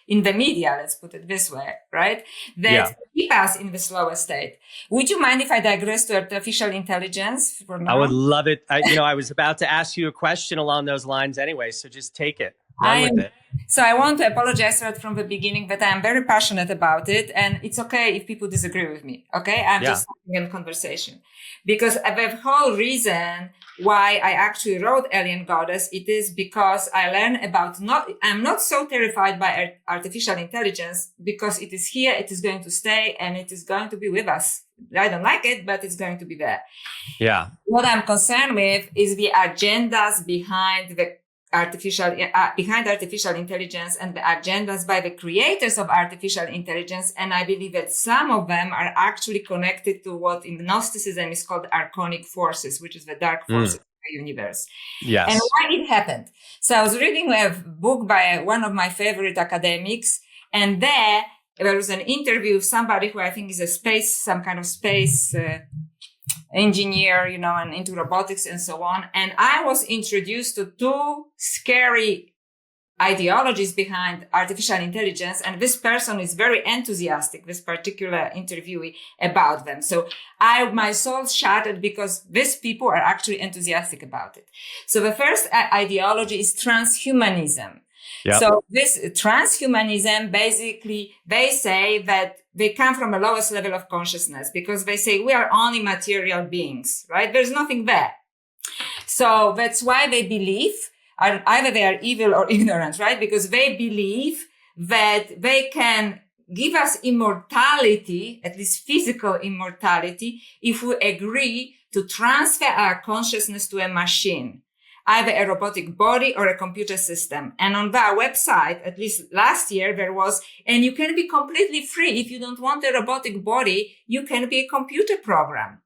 in the media, let's put it this way, right? That keep us in this lower state. Would you mind if I digress to artificial intelligence for now? I would love it. I was about to ask you a question along those lines anyway, so just take it. Run with it. So I want to apologize right from the beginning that I'm very passionate about it, and it's okay if people disagree with me. Okay, I'm just having a conversation, because the whole reason why I actually wrote Alien Goddess, it is because I learned about I'm not so terrified by artificial intelligence, because it is here, it is going to stay, and it is going to be with us. I don't like it, but it's going to be there. Yeah. What I'm concerned with is the agendas behind artificial intelligence, and the agendas by the creators of artificial intelligence. And I believe that some of them are actually connected to what in Gnosticism is called archonic forces, which is the dark forces of the universe. Yes. And why it happened. So I was reading a book by one of my favorite academics, and there was an interview of somebody who I think is some kind of space engineer, and into robotics and so on. And I was introduced to two scary ideologies behind artificial intelligence. And this person is very enthusiastic, this particular interviewee, about them. So my soul shattered because these people are actually enthusiastic about it. So the first ideology is transhumanism. Yep. So this transhumanism, basically, they say that they come from the lowest level of consciousness because they say we are only material beings, right? There's nothing there. So that's why they believe either they are evil or ignorant, right? Because they believe that they can give us immortality, at least physical immortality, if we agree to transfer our consciousness to a machine, either a robotic body or a computer system. And on their website, at least last year, there was, and you can be completely free. If you don't want a robotic body, you can be a computer program.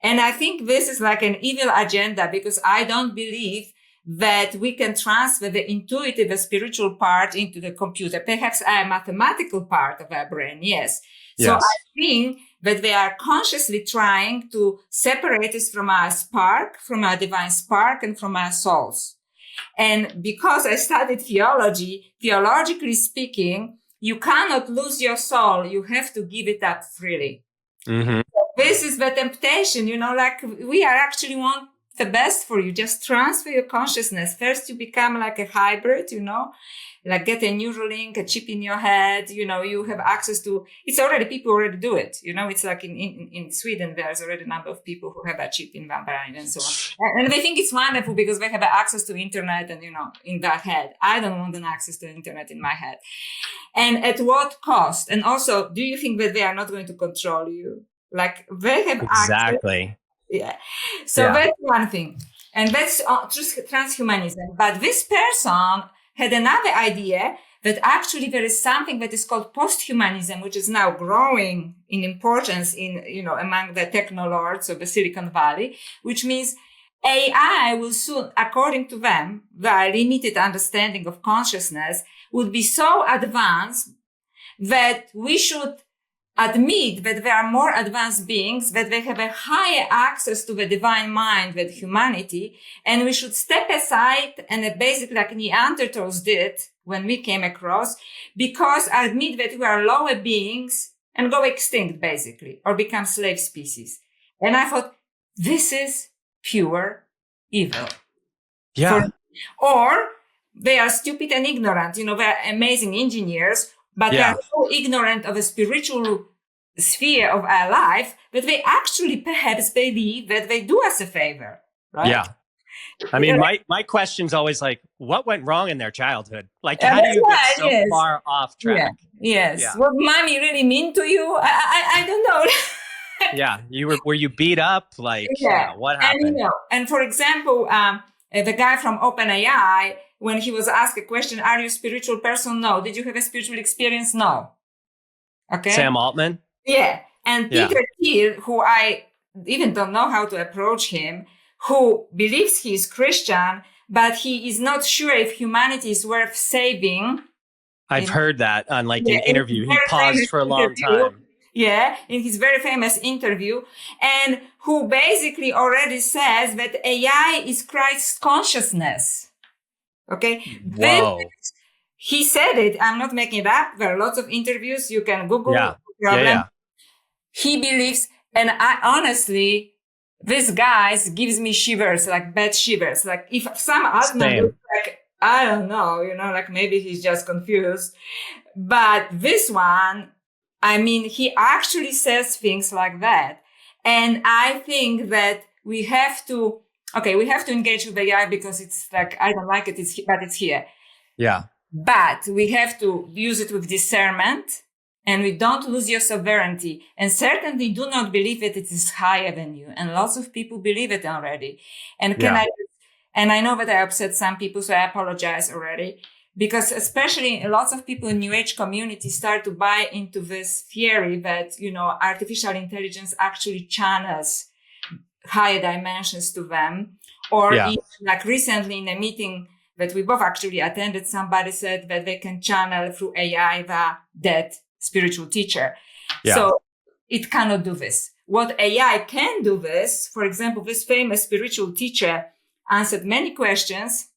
And I think this is like an evil agenda because I don't believe that we can transfer the intuitive, the spiritual part into the computer. Perhaps a mathematical part of our brain, yes. So I think that they are consciously trying to separate us from our spark, from our divine spark, and from our souls. And because I studied theology, theologically speaking, you cannot lose your soul. You have to give it up freely. Mm-hmm. So this is the temptation, like we are actually want the best for you. Just transfer your consciousness. First, you become like a hybrid, like get a Neuralink, a chip in your head. You have access to, people already do it. It's like in Sweden, there's already a number of people who have a chip in their brain and so on. And they think it's wonderful because they have access to internet and, in their head. I don't want an access to internet in my head. And at what cost? And also, do you think that they are not going to control you? Like they have exactly. Yeah. So that's one thing. And that's just transhumanism. But this person had another idea that actually there is something that is called posthumanism, which is now growing in importance among the techno-lords of the Silicon Valley, which means AI will soon, according to them, their limited understanding of consciousness would be so advanced that we should admit that there are more advanced beings, that they have a higher access to the divine mind than humanity, and we should step aside and basically like Neanderthals did when we came across, because admit that we are lower beings and go extinct basically, or become slave species. And I thought, this is pure evil. Yeah. Or they are stupid and ignorant. They're amazing engineers, but they are so ignorant of a spiritual sphere of our life that they actually perhaps believe that they do us a favor, right? Yeah. I mean, my question's always like, what went wrong in their childhood? Like, how do you get so far off track? Yes. Yeah. Was mommy really mean to you? I don't know. Yeah. Were you beat up? Like, what happened? And for example, the guy from OpenAI, when he was asked a question, are you a spiritual person? No. Did you have a spiritual experience? No. Okay. Sam Altman? Yeah. And Peter Thiel, who I even don't know how to approach him, who believes he is Christian, but he is not sure if humanity is worth saving. I've heard that on an interview. He paused for a long time. Yeah, in his very famous interview, and who basically already says that AI is Christ's consciousness. Okay. Whoa. He said it. I'm not making it up. There are lots of interviews. You can Google. Yeah. He believes, and I honestly, this guy gives me shivers, like bad shivers. Like if some other looks like, I don't know, like maybe he's just confused. But this one, I mean, he actually says things like that. And I think that we have to engage with AI because it's like, I don't like it, but it's here. Yeah. But we have to use it with discernment, and we don't lose your sovereignty, and certainly do not believe that it is higher than you. And lots of people believe it already. And I know that I upset some people, so I apologize already, because especially lots of people in New Age community start to buy into this theory that, artificial intelligence actually channels higher dimensions to them. Or even, like recently in a meeting that we both actually attended, somebody said that they can channel through AI the dead spiritual teacher. Yeah. So it cannot do this. What AI can do this, for example, this famous spiritual teacher answered many questions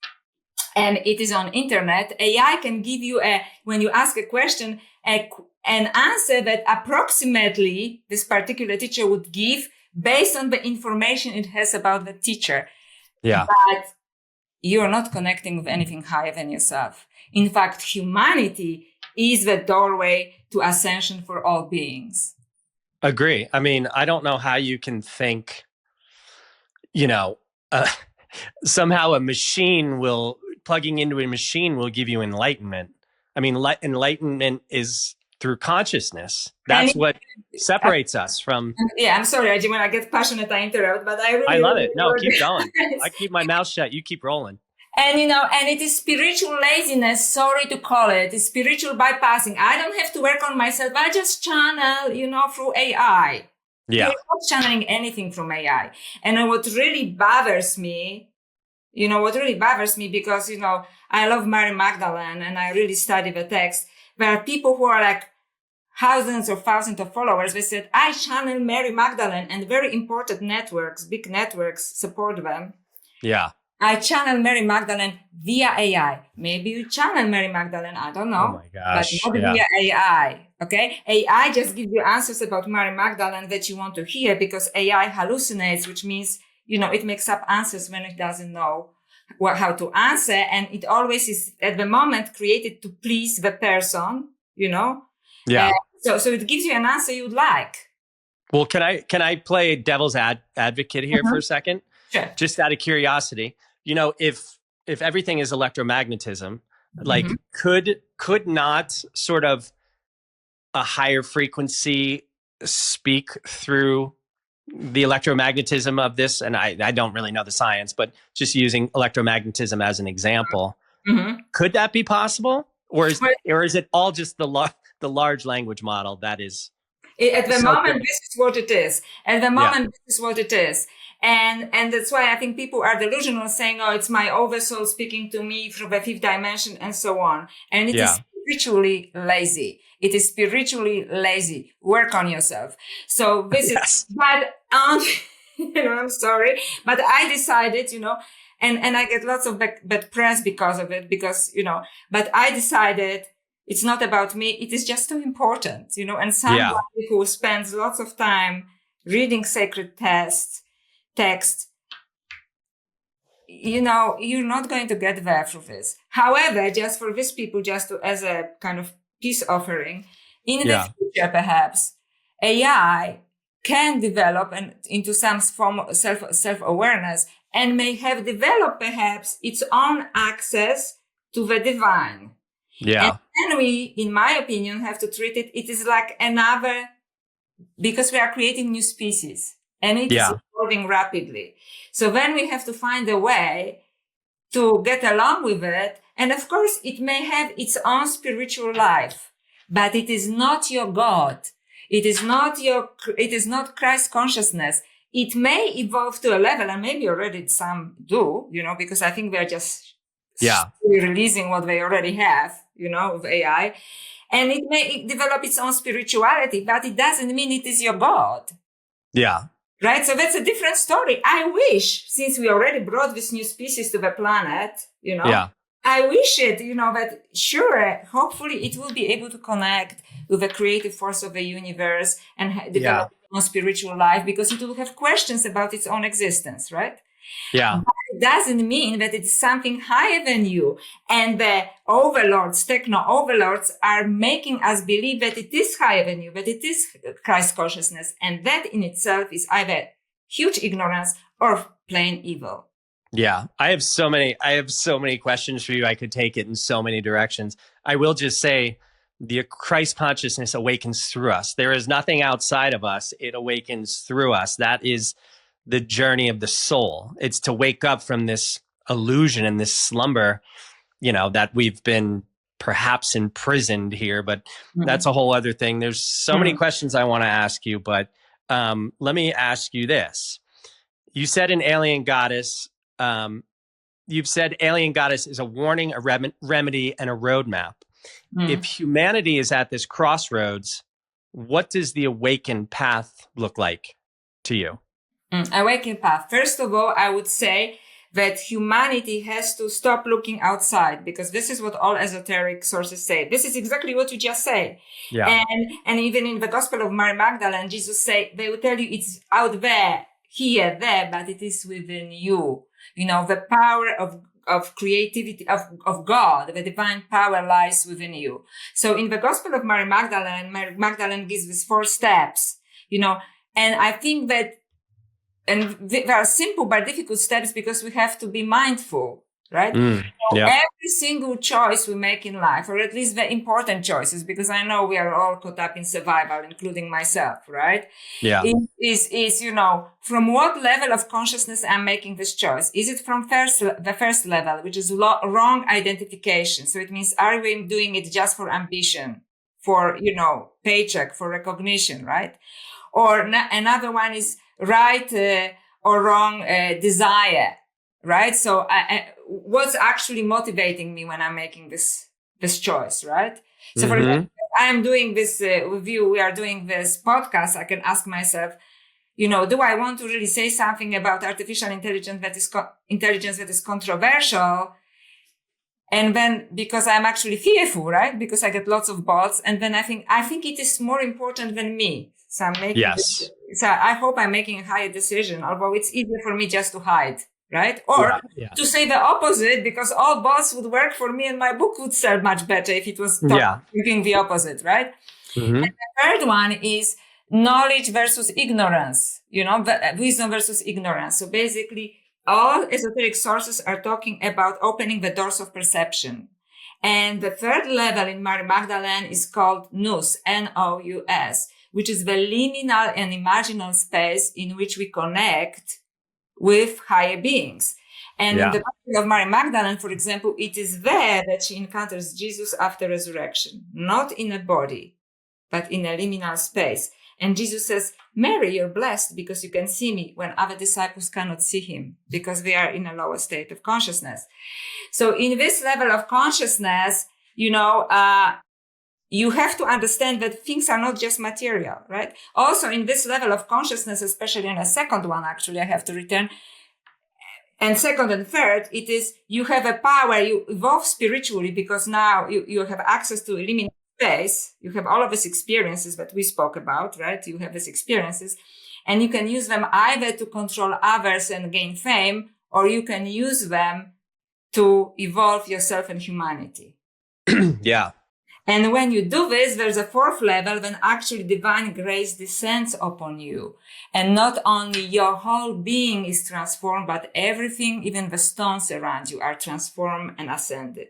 and it is on internet. AI can give you when you ask a question, an answer that approximately this particular teacher would give based on the information it has about the teacher. Yeah. But you're not connecting with anything higher than yourself. In fact, humanity is the doorway to ascension for all beings. Agree. I mean, I don't know how you can think, somehow plugging into a machine will give you enlightenment. I mean, enlightenment is through consciousness. That's what separates us from. Yeah, I'm sorry, Ajay, when I get passionate, I interrupt, but I love it. No, keep going. I keep my mouth shut. You keep rolling. And, and it is spiritual laziness. Sorry to call it. It's spiritual bypassing. I don't have to work on myself. I just channel, through AI. Yeah. You're not channeling anything from AI. And what really bothers me, because, I love Mary Magdalene and I really study the text. There are people who are like thousands or thousands of followers. They said, I channel Mary Magdalene, and very important networks, big networks support them. Yeah. I channel Mary Magdalene via AI. Maybe you channel Mary Magdalene, I don't know. Oh my gosh. But not via AI. Okay? AI just gives you answers about Mary Magdalene that you want to hear, because AI hallucinates, which means, it makes up answers when it doesn't know how to answer. And it always is at the moment created to please the person, Yeah. So it gives you an answer you'd like. Well, can I play devil's advocate here for a second? Sure. Just out of curiosity, if everything is electromagnetism, like could not sort of a higher frequency speak through the electromagnetism of this? And I don't really know the science, but just using electromagnetism as an example, could that be possible? Or is it all just the large language model that is? At the moment, this is what it is. At the moment, this is what it is. And that's why I think people are delusional, saying, oh, it's my oversoul speaking to me through the fifth dimension and so on. And it is spiritually lazy. It is spiritually lazy. Work on yourself. So this is, but, I'm sorry, but I decided, and I get lots of bad press because of it, because, but I decided it's not about me. It is just too important, and somebody who spends lots of time reading sacred text, you're not going to get there through this. However, just for these people, as a kind of peace offering, in the future, perhaps AI can develop into some form of self-awareness, and may have developed perhaps its own access to the divine. Yeah. And then we, in my opinion, have to treat it. It is like because we are creating new species, and it is evolving rapidly. So then we have to find a way to get along with it. And of course, it may have its own spiritual life, but it is not your God. It is not Christ consciousness. It may evolve to a level, and maybe already some do, because I think they're just releasing what they already have, with AI. And it may develop its own spirituality, but it doesn't mean it is your God. Yeah. Right? So that's a different story. I wish, since we already brought this new species to the planet, I wish it, that sure, hopefully it will be able to connect with the creative force of the universe and develop its own spiritual life, because it will have questions about its own existence, right? Yeah. But it doesn't mean that it's something higher than you. And the overlords, techno overlords, are making us believe that it is higher than you, that it is Christ consciousness. And that in itself is either huge ignorance or plain evil. Yeah. I have so many questions for you. I could take it in so many directions. I will just say the Christ consciousness awakens through us. There is nothing outside of us. It awakens through us. That is the journey of the soul. It's to wake up from this illusion and this slumber, that we've been perhaps imprisoned here, but that's a whole other thing. There's so many questions I want to ask you, but let me ask you this. You said in Alien Goddess, you've said Alien Goddess is a warning, a remedy, and a roadmap. If humanity is at this crossroads, what does the awakened path look like to you? Awakened path. First of all, I would say that humanity has to stop looking outside, because this is what all esoteric sources say. This is exactly what you just say. Yeah. And even in the Gospel of Mary Magdalene, Jesus say, they will tell you it's out there, here, there, but it is within you. You know, the power of creativity, of God, the divine power lies within you. So in the Gospel of Mary Magdalene gives these 4 steps, you know, and I think that, and they are simple but difficult steps because we have to be mindful, right? So every single choice we make in life, or at least the important choices, because I know we are all caught up in survival, including myself, right? Yeah. Is you know, from what level of consciousness I'm making this choice? Is it from the first level, which is wrong identification? So it means, are we doing it just for ambition, for, you know, paycheck, for recognition, right? Or another one is right or wrong desire, right? So what's actually motivating me when I'm making this choice, right? So for example, I'm doing this with you, we are doing this podcast, I can ask myself, you know, do I want to really say something about artificial intelligence that is controversial? And then, because I'm actually fearful, right? Because I get lots of bots. And then I think it is more important than me. So I'm making so I hope I'm making a higher decision, although it's easier for me just to hide, right? Or to say the opposite, because all bots would work for me and my book would sell much better if it was thinking the opposite, right? And the third one is knowledge versus ignorance, you know, wisdom versus ignorance. So basically, all esoteric sources are talking about opening the doors of perception. And the third level in Mary Magdalene is called nous, N-O-U-S, which is the liminal and imaginal space in which we connect with higher beings. And in the Gospel of Mary Magdalene, for example, it is there that she encounters Jesus after resurrection, not in a body, but in a liminal space. And Jesus says, Mary, you're blessed because you can see me when other disciples cannot see him, because they are in a lower state of consciousness. So in this level of consciousness, you know, you have to understand that things are not just material, right? Also in this level of consciousness, especially in a second one, actually, I have to return. And second and third, it is, you have a power, you evolve spiritually because now you have access to eliminate space. You have all of these experiences that we spoke about, right? You have these experiences and you can use them either to control others and gain fame, or you can use them to evolve yourself and humanity. Yeah. And when you do this, there's a fourth level when actually divine grace descends upon you. And not only your whole being is transformed, but everything, even the stones around you, are transformed and ascended.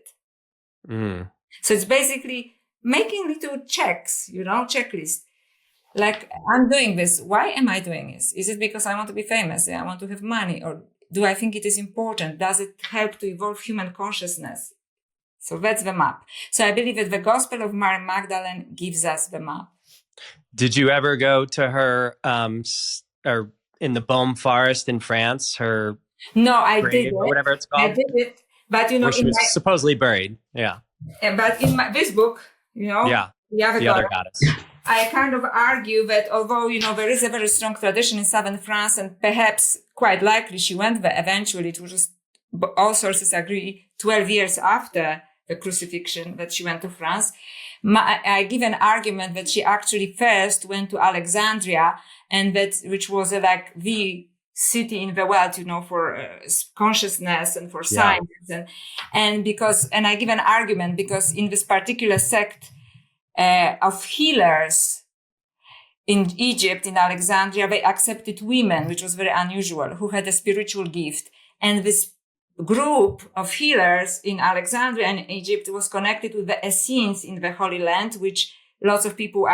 So it's basically making little checks, you know, checklist. Like, I'm doing this. Why am I doing this? Is it because I want to be famous? I want to have money? Or do I think it is important? Does it help to evolve human consciousness? So that's the map. So I believe that the Gospel of Mary Magdalene gives us the map. Did you ever go to her, or in the Beaume Forest in France, her No, I did it. Or whatever it's called? I did it. But, you know, where she was supposedly buried. Yeah. But in this book, you know, the other goddess, I kind of argue that although, you know, there is a very strong tradition in southern France, and perhaps quite likely she went there eventually, it was just, all sources agree, 12 years after the crucifixion that she went to France. I give an argument that she actually first went to Alexandria, and which was like the city in the world, you know, for consciousness and for science. And I give an argument because in this particular sect of healers in Egypt, in Alexandria, they accepted women, which was very unusual, who had a spiritual gift. And this group of healers in Alexandria and Egypt was connected with the Essenes in the Holy Land, which lots of people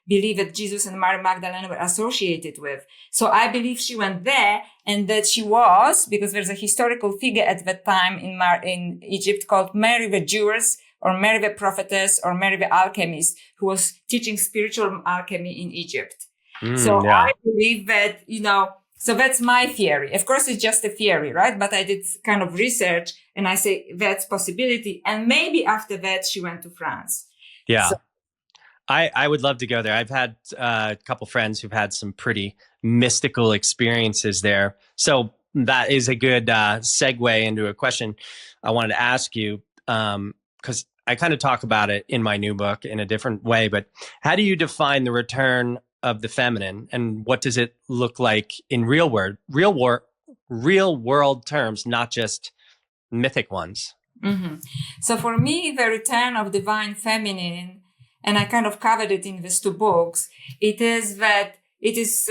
believe that Jesus and Mary Magdalene were associated with. So I believe she went there, and that she was, because there's a historical figure at that time in Egypt called Mary the Jewess, or Mary the Prophetess, or Mary the Alchemist, who was teaching spiritual alchemy in Egypt. I believe that, you know, so that's my theory. Of course, it's just a theory, right? But I did kind of research, and I say that's possibility. And maybe after that, she went to France. Yeah. So, I would love to go there. I've had a couple friends who've had some pretty mystical experiences there. So that is a good segue into a question I wanted to ask you, because I kind of talk about it in my new book in a different way. But how do you define the return of the feminine, and what does it look like in real world terms, not just mythic ones? Mm-hmm. So for me, the return of divine feminine, and I kind of covered it in these two books, it is that it is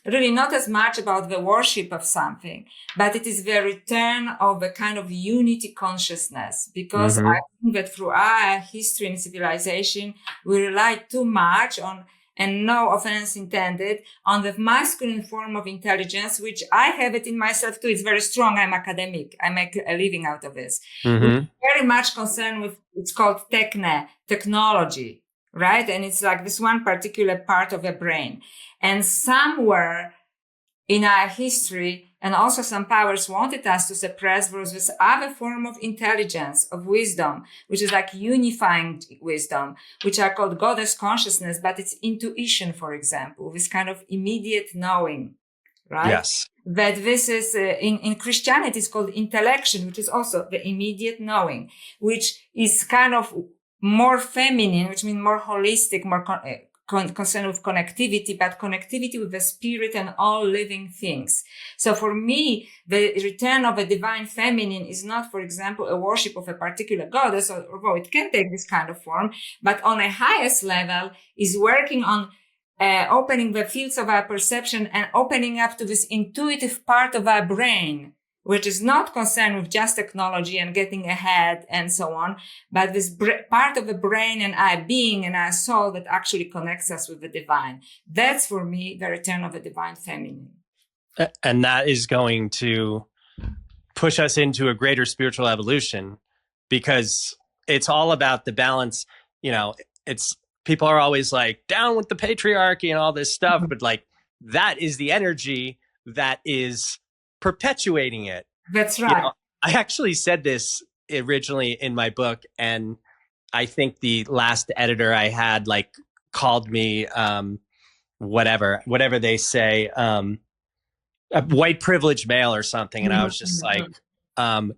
really not as much about the worship of something, but it is the return of a kind of unity consciousness. Because I think that through our history and civilization, we rely too much on, and no offense intended, on the masculine form of intelligence, which I have it in myself too. It's very strong. I'm academic. I make a living out of this. We're very much concerned with, it's called technology, right? And it's like this one particular part of the brain. And somewhere in our history, and also some powers wanted us to suppress, there was this other form of intelligence, of wisdom, which is like unifying wisdom, which are called goddess consciousness, but it's intuition, for example, this kind of immediate knowing, right? Yes. That this is, in Christianity, it's called intellection, which is also the immediate knowing, which is kind of more feminine, which means more holistic, more concerned with connectivity, but connectivity with the spirit and all living things. So for me, the return of a divine feminine is not, for example, a worship of a particular goddess, although it can take this kind of form, but on a highest level is working on opening the fields of our perception and opening up to this intuitive part of our brain, which is not concerned with just technology and getting ahead and so on, but this part of the brain and our being and our soul that actually connects us with the divine. That's, for me, the return of the divine feminine. And that is going to push us into a greater spiritual evolution, because it's all about the balance. You know, it's, people are always like, down with the patriarchy and all this stuff, but like, that is the energy that is perpetuating it. That's right. You know, I actually said this originally in my book, and I think the last editor I had like called me whatever they say, a white privileged male or something, and I was just like,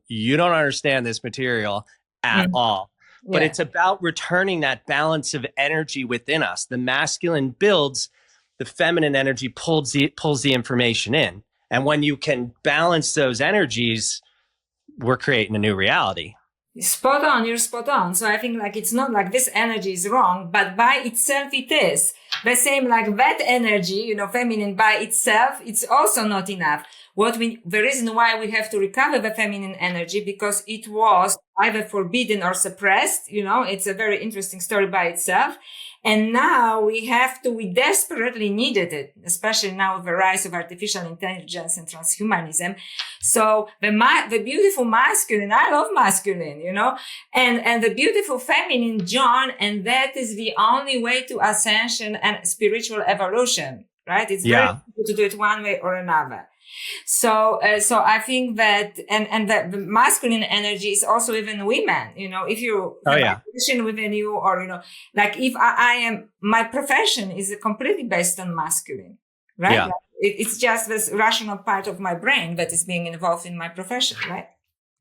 you don't understand this material at all. But it's about returning that balance of energy within us. The masculine builds, the feminine energy pulls the information in. And when you can balance those energies, we're creating a new reality. Spot on, you're spot on. So I think like it's not like this energy is wrong, but by itself it is. The same like that energy, you know, feminine by itself, it's also not enough. The reason why we have to recover the feminine energy, because it was either forbidden or suppressed, you know, it's a very interesting story by itself. And now we desperately needed it, especially now with the rise of artificial intelligence and transhumanism. So the beautiful masculine, I love masculine, you know, and the beautiful feminine join, and that is the only way to ascension and spiritual evolution, right? It's very difficult to do it one way or another. So I think that, and that the masculine energy is also even women, you know, if you have a position within you, or, you know, like if I am, my profession is completely based on masculine, right? Yeah. Like it's just this rational part of my brain that is being involved in my profession, right?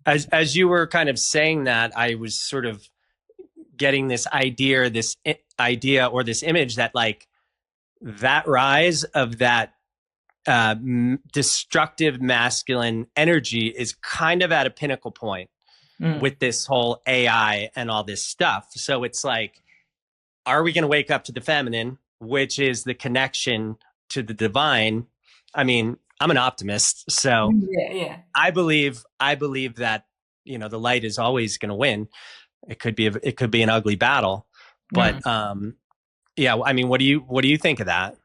As you were kind of saying that, I was sort of getting this idea or this image that like that rise of that destructive masculine energy is kind of at a pinnacle point with this whole AI and all this stuff. So it's like, are we going to wake up to the feminine, which is the connection to the divine? I mean, I'm an optimist, so I believe that, you know, the light is always going to win. It could be an ugly battle, but I mean, what do you think of that?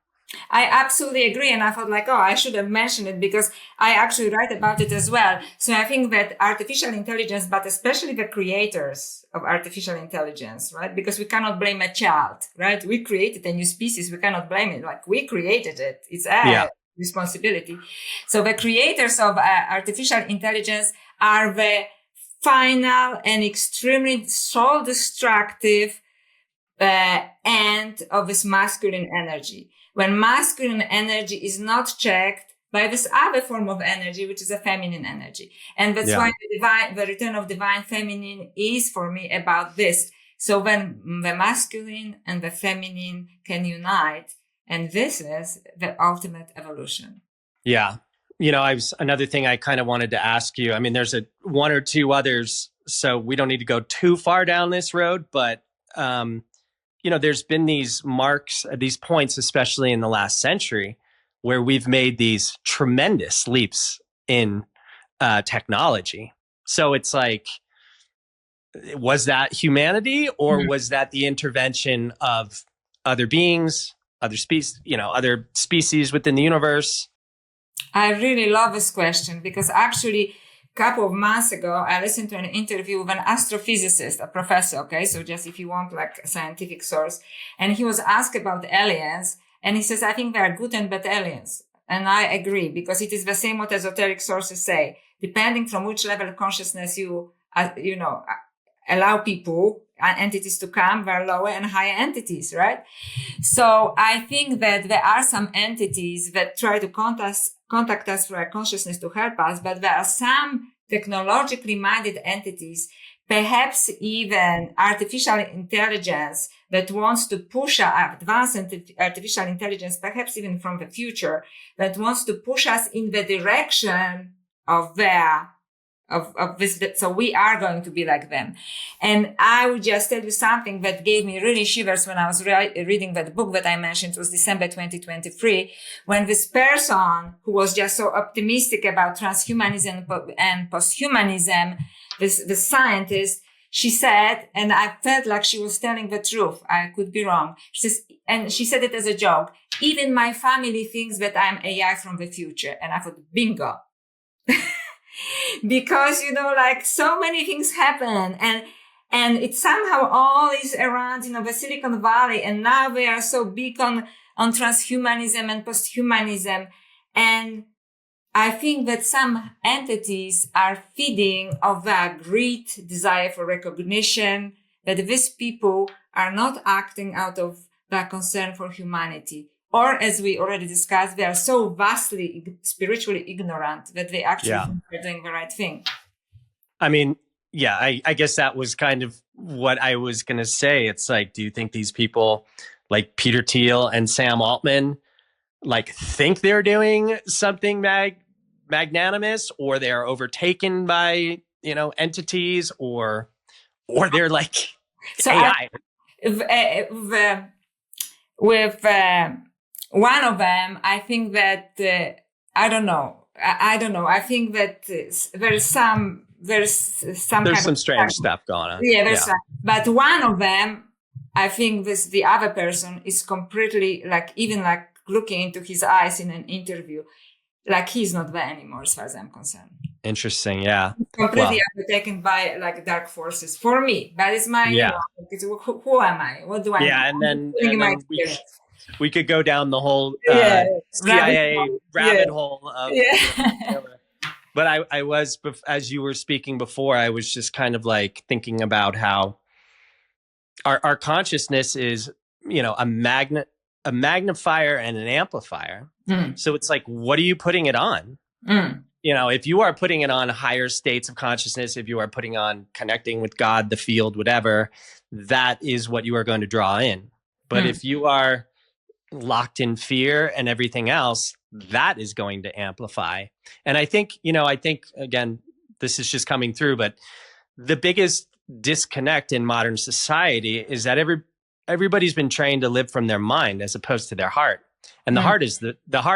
I absolutely agree. And I thought like, I should have mentioned it because I actually write about it as well. So I think that artificial intelligence, but especially the creators of artificial intelligence, right? Because we cannot blame a child, right? We created a new species. We cannot blame it. Like we created it. It's our responsibility. So the creators of artificial intelligence are the final and extremely soul destructive end of this masculine energy. When masculine energy is not checked, by this other form of energy, which is a feminine energy. And that's why the return of divine feminine is for me about this. So when the masculine and the feminine can unite, and this is the ultimate evolution. Yeah. Another thing I kind of wanted to ask you. I mean, there's one or two others, so we don't need to go too far down this road, but, there's been these marks, these points, especially in the last century, where we've made these tremendous leaps in technology. So it's like, was that humanity, or was that the intervention of other beings, other species within the universe? I really love this question because actually a couple of months ago, I listened to an interview with an astrophysicist, a professor. Okay. So just if you want like a scientific source, and he was asked about aliens, and he says, I think there are good and bad aliens. And I agree, because it is the same what esoteric sources say, depending from which level of consciousness you allow people, entities to come, there are lower and higher entities, right? So I think that there are some entities that try to contact us through our consciousness to help us, but there are some technologically minded entities, perhaps even artificial intelligence, that wants to push our advanced artificial intelligence, perhaps even from the future, that wants to push us in the direction of this. So we are going to be like them. And I would just tell you something that gave me really shivers when I was reading that book that I mentioned. It was December 2023, when this person who was just so optimistic about transhumanism and posthumanism, the scientist, she said, and I felt like she was telling the truth. I could be wrong. She said it as a joke. Even my family thinks that I'm AI from the future. And I thought, bingo. Because, like so many things happen, and it somehow all is around, the Silicon Valley. And now they are so big on transhumanism and posthumanism. And I think that some entities are feeding of that great desire for recognition, that these people are not acting out of that concern for humanity. Or, as we already discussed, they are so vastly spiritually ignorant that they actually think they're doing the right thing. I mean, I guess that was kind of what I was going to say. It's like, do you think these people like Peter Thiel and Sam Altman like think they're doing something magnanimous, or they're overtaken by, entities, or they're like AI? With one of them, I think that, I don't know. I think that there's some strange stuff going on. Yeah, but one of them, I think the other person is completely even looking into his eyes in an interview, like he's not there anymore as far as I'm concerned. Interesting. Yeah. Completely undertaken by dark forces for me. That is my, who am I? What do I know? And then we could go down the whole CIA rabbit hole of, but I was, as you were speaking before, I was just kind of like thinking about how our consciousness is, a magnifier and an amplifier. So it's like, what are you putting it on? If you are putting it on higher states of consciousness, if you are putting on connecting with God, the field, whatever, that is what you are going to draw in. But if you are locked in fear and everything else, that is going to amplify. And I think, again, this is just coming through, but the biggest disconnect in modern society is that everybody's been trained to live from their mind as opposed to their heart. And the heart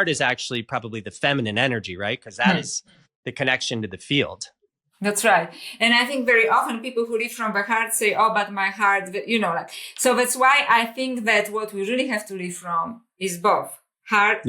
is actually probably the feminine energy, right? Because that is the connection to the field. That's right. And I think very often people who live from the heart say, oh, but my heart, so that's why I think that what we really have to live from is both heart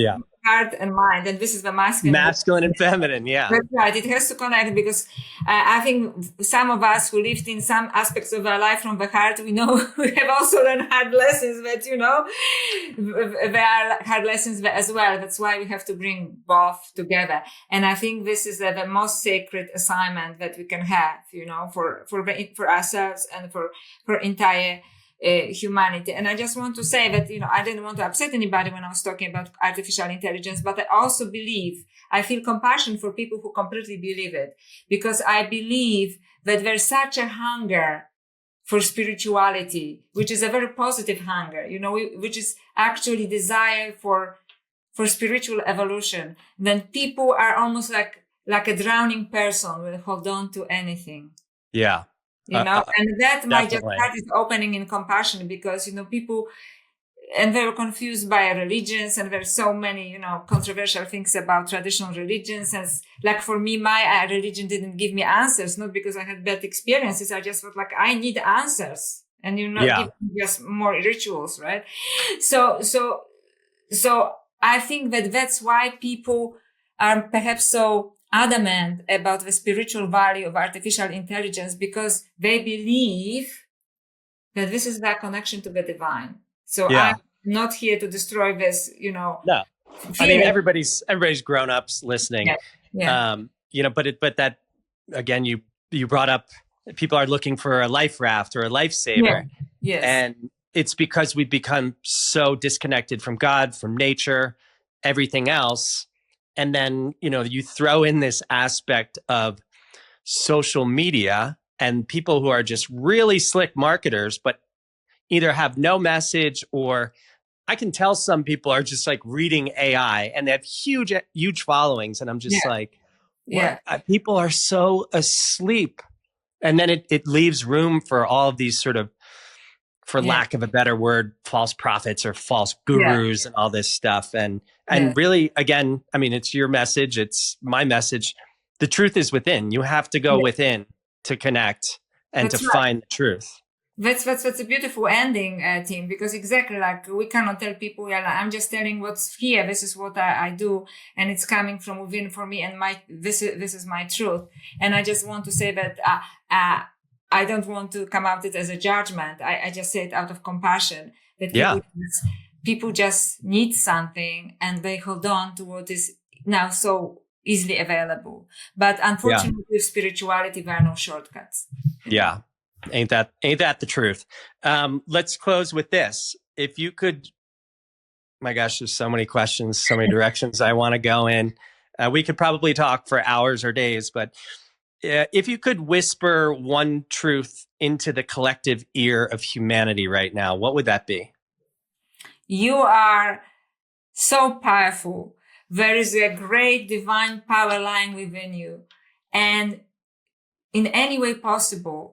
and mind. And this is the masculine and feminine. Yeah. That's right. It has to connect, because I think some of us who lived in some aspects of our life from the heart, we know we have also learned hard lessons, but there are hard lessons as well. That's why we have to bring both together. And I think this is the most sacred assignment that we can have, for ourselves and for entire humanity. And I just want to say that, I didn't want to upset anybody when I was talking about artificial intelligence, but I also I feel compassion for people who completely believe it, because I believe that there's such a hunger for spirituality, which is a very positive hunger, which is actually desire for spiritual evolution. Then people are almost like a drowning person will hold on to anything. Yeah. And that might just definitely. start is opening in compassion, because, people, and they're confused by religions, and there's so many, controversial things about traditional religions. And like for me, my religion didn't give me answers, not because I had bad experiences. I just felt like I need answers, and give me just more rituals, right? So I think that's why people are perhaps so adamant about the spiritual value of artificial intelligence, because they believe that this is their connection to the divine. So I'm not here to destroy this, No, feeling. I mean, everybody's grown-ups listening. Yeah. But that, again, you brought up, people are looking for a life raft or a lifesaver. Yeah. Yes. And it's because we've become so disconnected from God, from nature, everything else. And then, you throw in this aspect of social media and people who are just really slick marketers, but either have no message, or I can tell some people are just like reading AI and they have huge followings. And I'm just people are so asleep. And then it leaves room for all of these sort of, for lack of a better word, false prophets or false gurus and all this stuff. And really, again, I mean, it's your message. It's my message. The truth is within. You have to go within to connect and to find the truth. That's a beautiful ending, Tim, because exactly like we cannot tell people, I'm just telling what's here. This is what I do, and it's coming from within for me, and this is my truth. And I just want to say that I don't want to come out it as a judgment. I just say it out of compassion that people just need something, and they hold on to what is now so easily available. But unfortunately, with spirituality, there are no shortcuts. Yeah. Ain't that the truth? Let's close with this. If you could, my gosh, there's so many questions, so many directions I want to go in. We could probably talk for hours or days, but if you could whisper one truth into the collective ear of humanity right now, what would that be? You are so powerful. There is a great divine power lying within you. And in any way possible,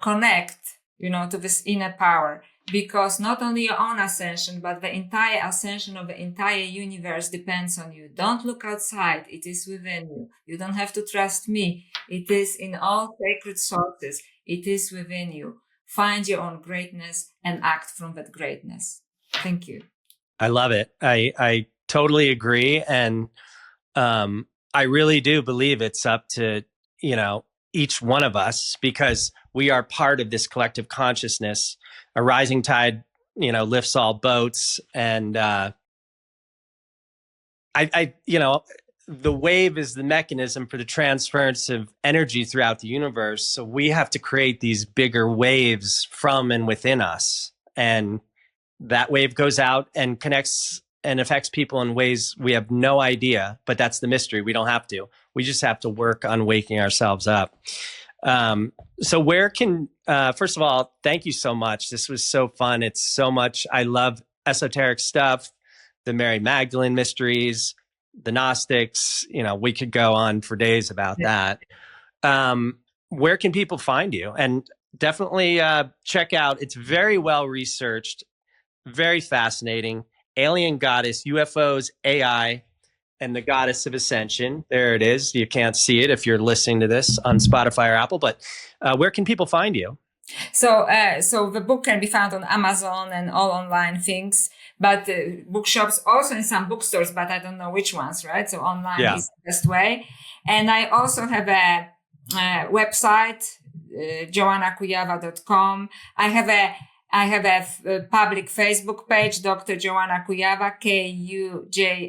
connect, to this inner power, because not only your own ascension, but the entire ascension of the entire universe depends on you. Don't look outside. It is within you. You don't have to trust me. It is in all sacred sources. It is within you. Find your own greatness and act from that greatness. Thank you. I love it. I totally agree. And I really do believe it's up to, each one of us, because we are part of this collective consciousness. A rising tide, lifts all boats. And the wave is the mechanism for the transference of energy throughout the universe. So we have to create these bigger waves from and within us. And that wave goes out and connects and affects people in ways we have no idea, but that's the mystery. We don't have to. We just have to work on waking ourselves up. So where can, first of all, thank you so much. This was so fun. It's so much. I love esoteric stuff, the Mary Magdalene mysteries, the Gnostics. We could go on for days about that. Where can people find you? And definitely check out, it's very well researched, very fascinating. Alien Goddess, UFOs, AI, and the Goddess of Ascension. There it is. You can't see it if you're listening to this on Spotify or Apple, but where can people find you? So the book can be found on Amazon and all online things, but bookshops, also in some bookstores, but I don't know which ones, right? So online is the best way. And I also have a website, joannakujawa.com. I have I have a public Facebook page, Dr. Joanna Kujawa, Kujawa.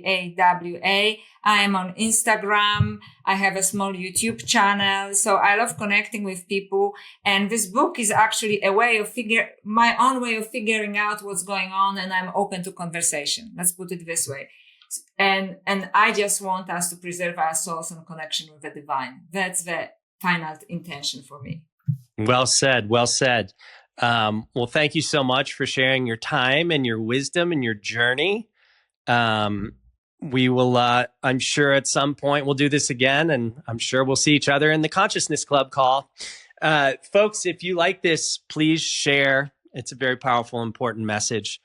I am on Instagram. I have a small YouTube channel. So I love connecting with people. And this book is actually a way of my own way of figuring out what's going on. And I'm open to conversation. Let's put it this way. And I just want us to preserve our souls and connection with the divine. That's the final intention for me. Well said. Well said. Well, thank you so much for sharing your time and your wisdom and your journey. We will, I'm sure at some point we'll do this again, and I'm sure we'll see each other in the Consciousness Club call. Folks, if you like this, please share. It's a very powerful, important message.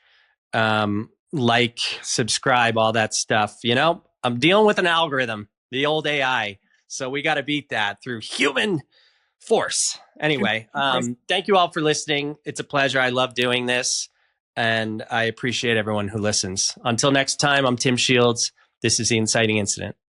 Like, subscribe, all that stuff. You know, I'm dealing with an algorithm, the old AI. So we got to beat that through human force. Anyway, thank you all for listening. It's a pleasure. I love doing this, and I appreciate everyone who listens. Until next time, I'm Tim Shields. This is The Inciting Incident.